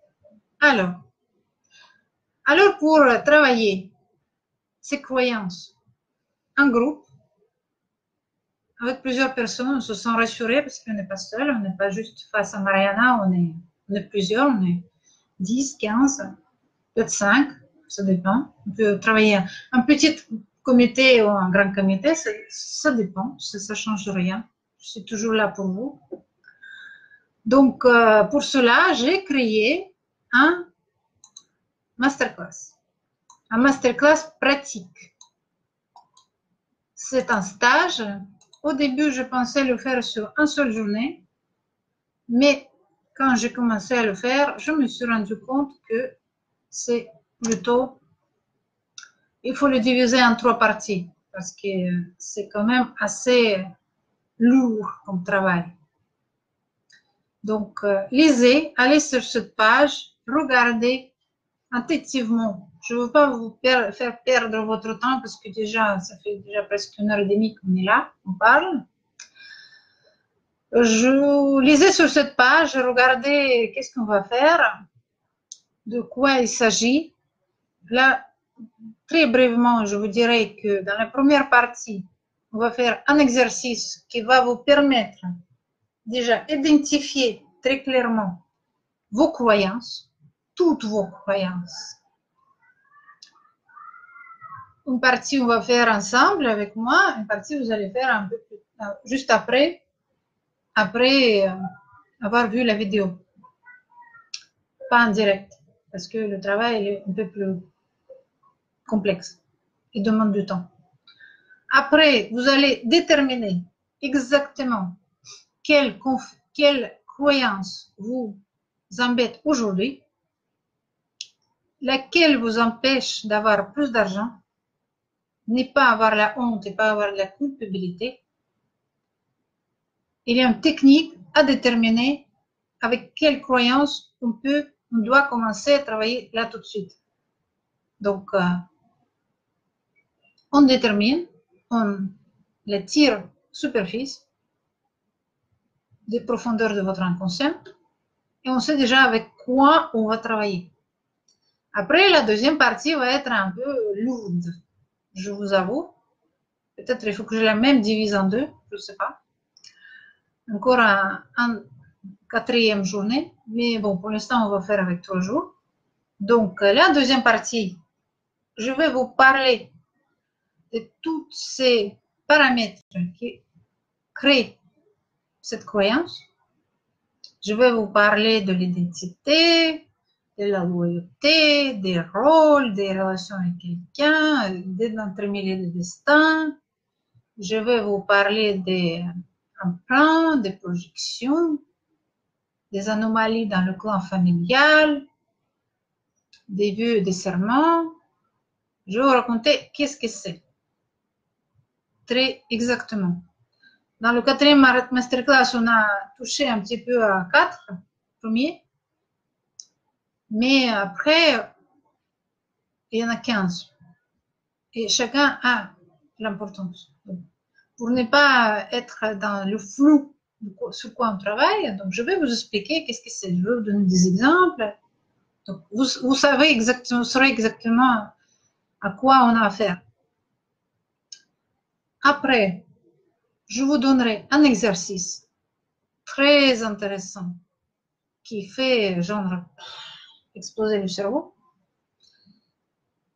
Alors, pour travailler ces croyances en groupe, avec plusieurs personnes, on se sent rassuré parce qu'on n'est pas seul, on n'est pas juste face à Mariana, on est plusieurs, on est 10, 15, peut-être 5, ça dépend. On peut travailler un petit comité ou un grand comité, ça dépend, ça ne change rien. Je suis toujours là pour vous. Donc, pour cela, j'ai créé un masterclass pratique. C'est un stage. Au début, je pensais le faire sur une seule journée, mais quand j'ai commencé à le faire, je me suis rendu compte que c'est plutôt, il faut le diviser en 3 parties, parce que c'est quand même assez lourd comme travail. Donc, lisez, allez sur cette page, regardez attentivement. Je ne veux pas vous faire perdre votre temps parce que déjà, ça fait déjà presque 1h30 qu'on est là, on parle. Je lisais sur cette page, regardez qu'est-ce qu'on va faire. de quoi il s'agit. Là, très brièvement, je vous dirais que dans la première partie, on va faire un exercice qui va vous permettre déjà d'identifier très clairement vos croyances, toutes vos croyances. Une partie, on va faire ensemble avec moi, une partie, vous allez faire un peu plus, juste après avoir vu la vidéo. Pas en direct, parce que le travail est un peu plus complexe et demande du temps. Après, vous allez déterminer exactement quelle croyance vous embête aujourd'hui, laquelle vous empêche d'avoir plus d'argent, ne pas avoir la honte et pas avoir la culpabilité. Il y a une technique à déterminer avec quelle croyance on doit commencer à travailler là tout de suite. Donc, on détermine, on la tire superficie des profondeurs de votre inconscient et on sait déjà avec quoi on va travailler. Après, la deuxième partie va être un peu lourde, je vous avoue. Peut-être il faut que je la même divise en deux, je ne sais pas. Encore un quatrième journée, mais bon, pour l'instant, on va faire avec 3 jours. Donc, la deuxième partie, je vais vous parler de tous ces paramètres qui créent cette croyance. Je vais vous parler de l'identité, de la loyauté, des rôles, des relations avec quelqu'un, des entremêlés de destin. Je vais vous parler des emprunts, des projections, des anomalies dans le clan familial, des vœux et des serments. Je vais vous raconter qu'est-ce que c'est. Très exactement. Dans le quatrième masterclass, on a touché un petit peu à 4 premiers. Mais après, il y en a 15. Et chacun a l'importance. Pour ne pas être dans le flou sur quoi on travaille, donc je vais vous expliquer qu'est-ce que c'est. Je vais vous donner des exemples. Donc vous savez exactement, vous saurez exactement à quoi on a affaire. Après, je vous donnerai un exercice très intéressant qui fait genre exploser le cerveau,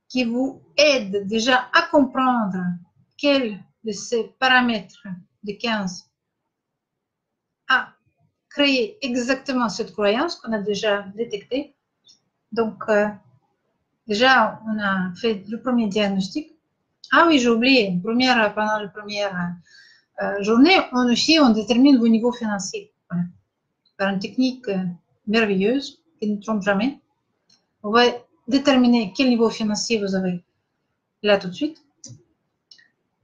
qui vous aide déjà à comprendre quel de ces paramètres de 15 a créé exactement cette croyance qu'on a déjà détectée. Donc, déjà, on a fait le premier diagnostic. Ah oui, j'ai oublié, pendant la première journée, on détermine vos niveaux financiers. Voilà. Par une technique merveilleuse qui ne trompe jamais. On va déterminer quel niveau financier vous avez là tout de suite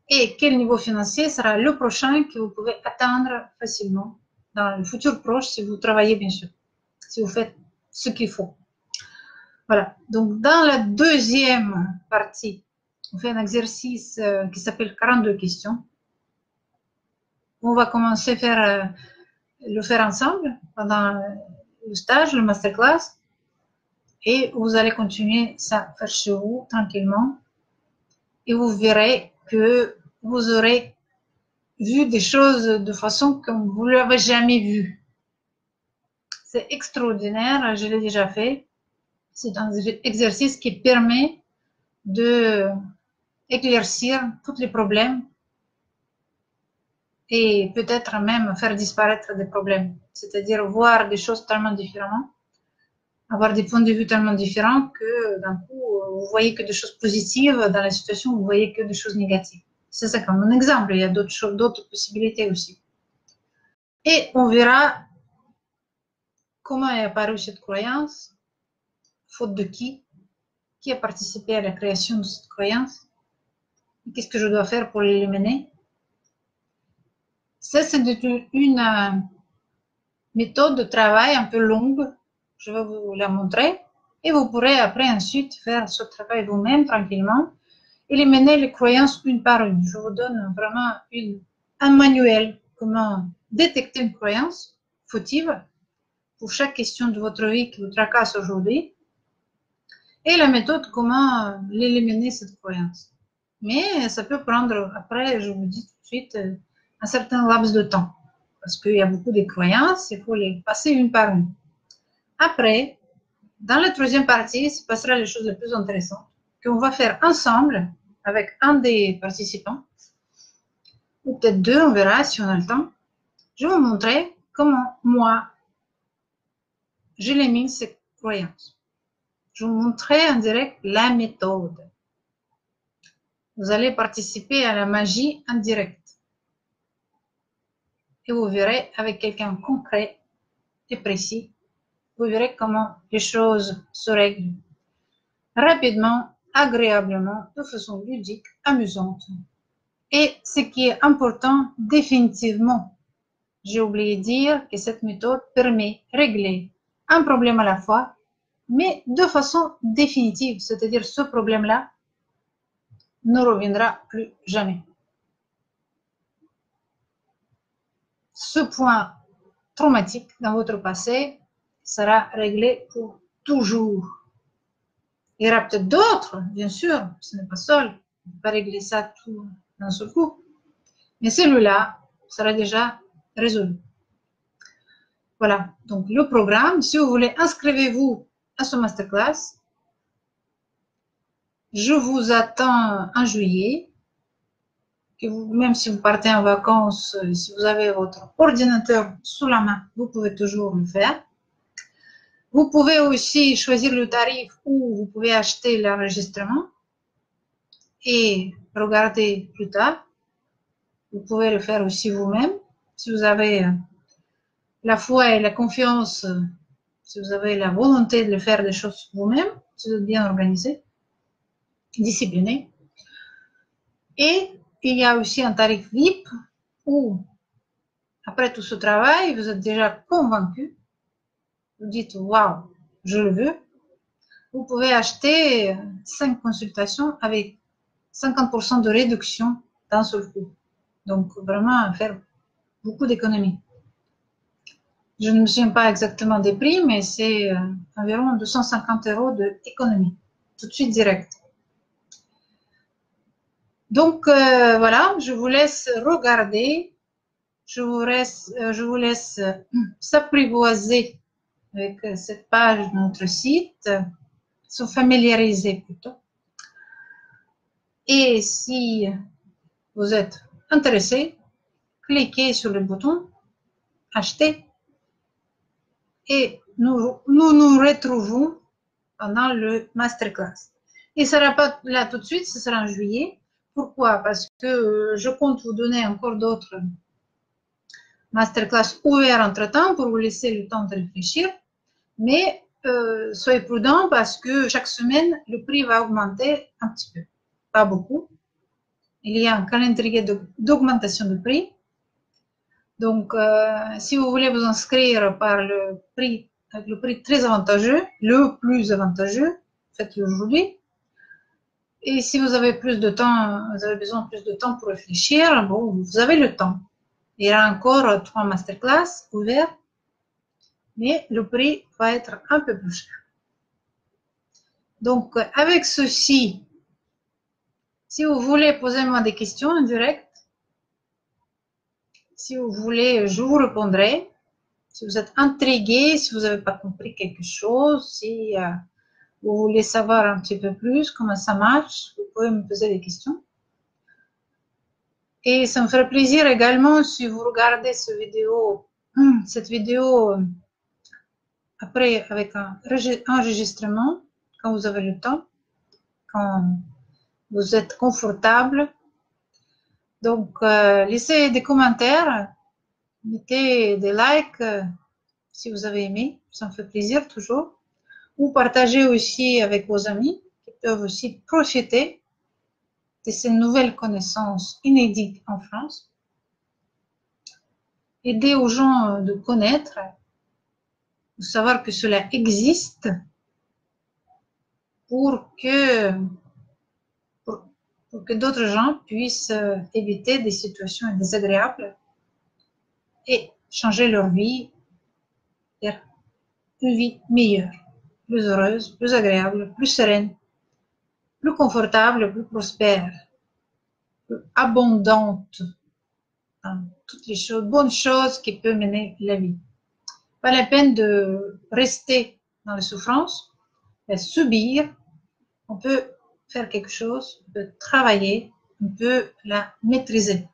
et quel niveau financier sera le prochain que vous pouvez atteindre facilement dans le futur proche si vous travaillez bien sûr, si vous faites ce qu'il faut. Voilà, donc dans la deuxième partie, on fait un exercice qui s'appelle 42 questions. On va commencer à le faire ensemble pendant le stage, le masterclass, et vous allez continuer ça faire chez vous tranquillement et vous verrez que vous aurez vu des choses de façon comme vous ne l'avez jamais vu. C'est extraordinaire, je l'ai déjà fait. C'est un exercice qui permet de éclaircir tous les problèmes et peut-être même faire disparaître des problèmes. C'est-à-dire voir des choses tellement différemment, avoir des points de vue tellement différents que d'un coup, vous voyez que des choses positives dans la situation, vous voyez que des choses négatives. C'est ça comme un exemple, il y a d'autres possibilités aussi. Et on verra comment est apparue cette croyance, faute de qui a participé à la création de cette croyance, qu'est-ce que je dois faire pour l'éliminer. Ça, c'est une méthode de travail un peu longue, je vais vous la montrer, et vous pourrez après ensuite faire ce travail vous-même tranquillement, éliminer les croyances une par une. Je vous donne vraiment un manuel, comment détecter une croyance fautive pour chaque question de votre vie qui vous tracasse aujourd'hui. et la méthode comment l'éliminer cette croyance. Mais ça peut prendre, après, je vous dis tout de suite, un certain laps de temps. Parce qu'il y a beaucoup de croyances, il faut les passer une par une. Après, dans la troisième partie, se passera les choses les plus intéressantes qu'on va faire ensemble avec un des participants, ou peut-être deux, on verra si on a le temps. Je vais vous montrer comment moi, j'élimine ces croyances. Je vais vous montrer en direct la méthode. Vous allez participer à la magie en direct. Et vous verrez avec quelqu'un concret et précis, vous verrez comment les choses se règlent rapidement, agréablement, de façon ludique, amusante. Et ce qui est important, définitivement, j'ai oublié de dire que cette méthode permet de régler un problème à la fois, mais de façon définitive, c'est-à-dire ce problème-là ne reviendra plus jamais. Ce point traumatique dans votre passé sera réglé pour toujours. Il y aura peut-être d'autres, bien sûr, ce n'est pas seul, on ne peut pas régler ça tout d'un seul coup, mais celui-là sera déjà résolu. Voilà, donc le programme, si vous voulez, inscrivez-vous à ce masterclass. Je vous attends en juillet. Que vous, même si vous partez en vacances, si vous avez votre ordinateur sous la main, vous pouvez toujours le faire. Vous pouvez aussi choisir le tarif ou vous pouvez acheter l'enregistrement et regarder plus tard. Vous pouvez le faire aussi vous-même. Si vous avez la foi et la confiance, si vous avez la volonté de le faire des choses vous-même, si vous êtes bien organisé, discipliné. Et il y a aussi un tarif VIP où, après tout ce travail, vous êtes déjà convaincu. Vous dites, waouh, je le veux. Vous pouvez acheter 5 consultations avec 50% de réduction d'un seul coup. Donc, vraiment, faire beaucoup d'économies. Je ne me souviens pas exactement des prix, mais c'est environ 250 € d'économie, tout de suite direct. Donc, voilà, je vous laisse regarder. Je vous laisse s'apprivoiser avec cette page de notre site, se familiariser plutôt. Et si vous êtes intéressé, cliquez sur le bouton acheter et nous nous retrouvons pendant le masterclass. Il ne sera pas là tout de suite, ce sera en juillet. Pourquoi? Parce que je compte vous donner encore d'autres masterclass ouverts entre-temps pour vous laisser le temps de réfléchir. Mais soyez prudents parce que chaque semaine, le prix va augmenter un petit peu. Pas beaucoup. Il y a un calendrier d'augmentation de prix. Donc, si vous voulez vous inscrire par le prix, avec le prix très avantageux, le plus avantageux, faites-le aujourd'hui. Et si vous avez plus de temps, vous avez besoin de plus de temps pour réfléchir, bon, vous avez le temps. Il y aura encore 3 masterclass ouverts, mais le prix va être un peu plus cher. Donc, avec ceci, si vous voulez poser-moi des questions en direct, si vous voulez, je vous répondrai. Si vous êtes intrigué, si vous n'avez pas compris quelque chose, si vous voulez savoir un petit peu plus comment ça marche, vous pouvez me poser des questions. Et ça me ferait plaisir également si vous regardez cette vidéo après avec un enregistrement, quand vous avez le temps, quand vous êtes confortable. Donc, laissez des commentaires, mettez des likes si vous avez aimé, ça me fait plaisir toujours. Ou partagez aussi avec vos amis qui peuvent aussi profiter de ces nouvelles connaissances inédites en France. Aider aux gens de connaître, de savoir que cela existe pour que d'autres gens puissent éviter des situations désagréables et changer leur vie vers une vie meilleure. plus heureuse, plus agréable, plus sereine, plus confortable, plus prospère, plus abondante dans toutes les choses, bonnes choses qui peuvent mener la vie. Pas la peine de rester dans les souffrances, mais subir. On peut faire quelque chose, on peut travailler, on peut la maîtriser.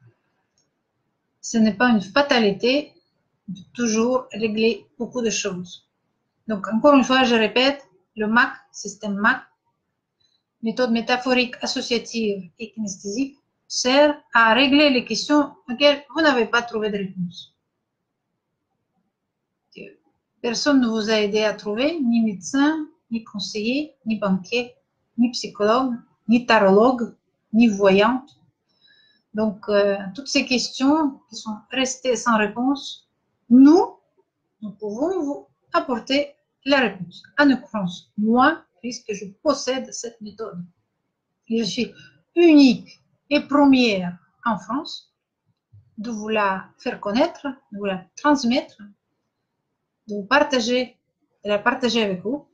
Ce n'est pas une fatalité de toujours régler beaucoup de choses. Donc, encore une fois, je répète, le MAC, système MAC, méthode métaphorique, associative et kinesthésique, sert à régler les questions auxquelles vous n'avez pas trouvé de réponse. Personne ne vous a aidé à trouver, ni médecin, ni conseiller, ni banquier, ni psychologue, ni tarologue, ni voyante. Donc, toutes ces questions qui sont restées sans réponse, nous pouvons vous apporter la réponse. En l'occurrence, moi, puisque je possède cette méthode. Je suis unique et première en France de vous la faire connaître, de vous la transmettre, de vous partager, de la partager avec vous.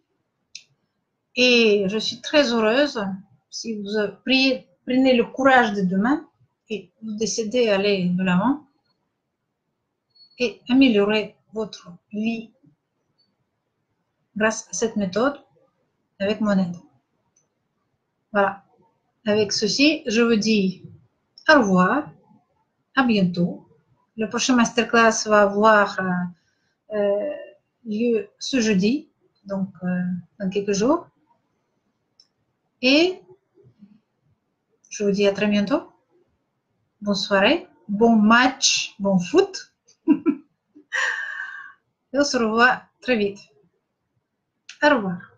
Et je suis très heureuse si vous prenez le courage de demain et vous décidez d'aller de l'avant et améliorer votre vie grâce à cette méthode avec mon aide. Voilà. Avec ceci, je vous dis au revoir, à bientôt. Le prochain masterclass va avoir lieu ce jeudi, donc dans quelques jours. Et je vous dis à très bientôt. Bonne soirée, bon match, bon foot. Et on se revoit très vite. Au revoir.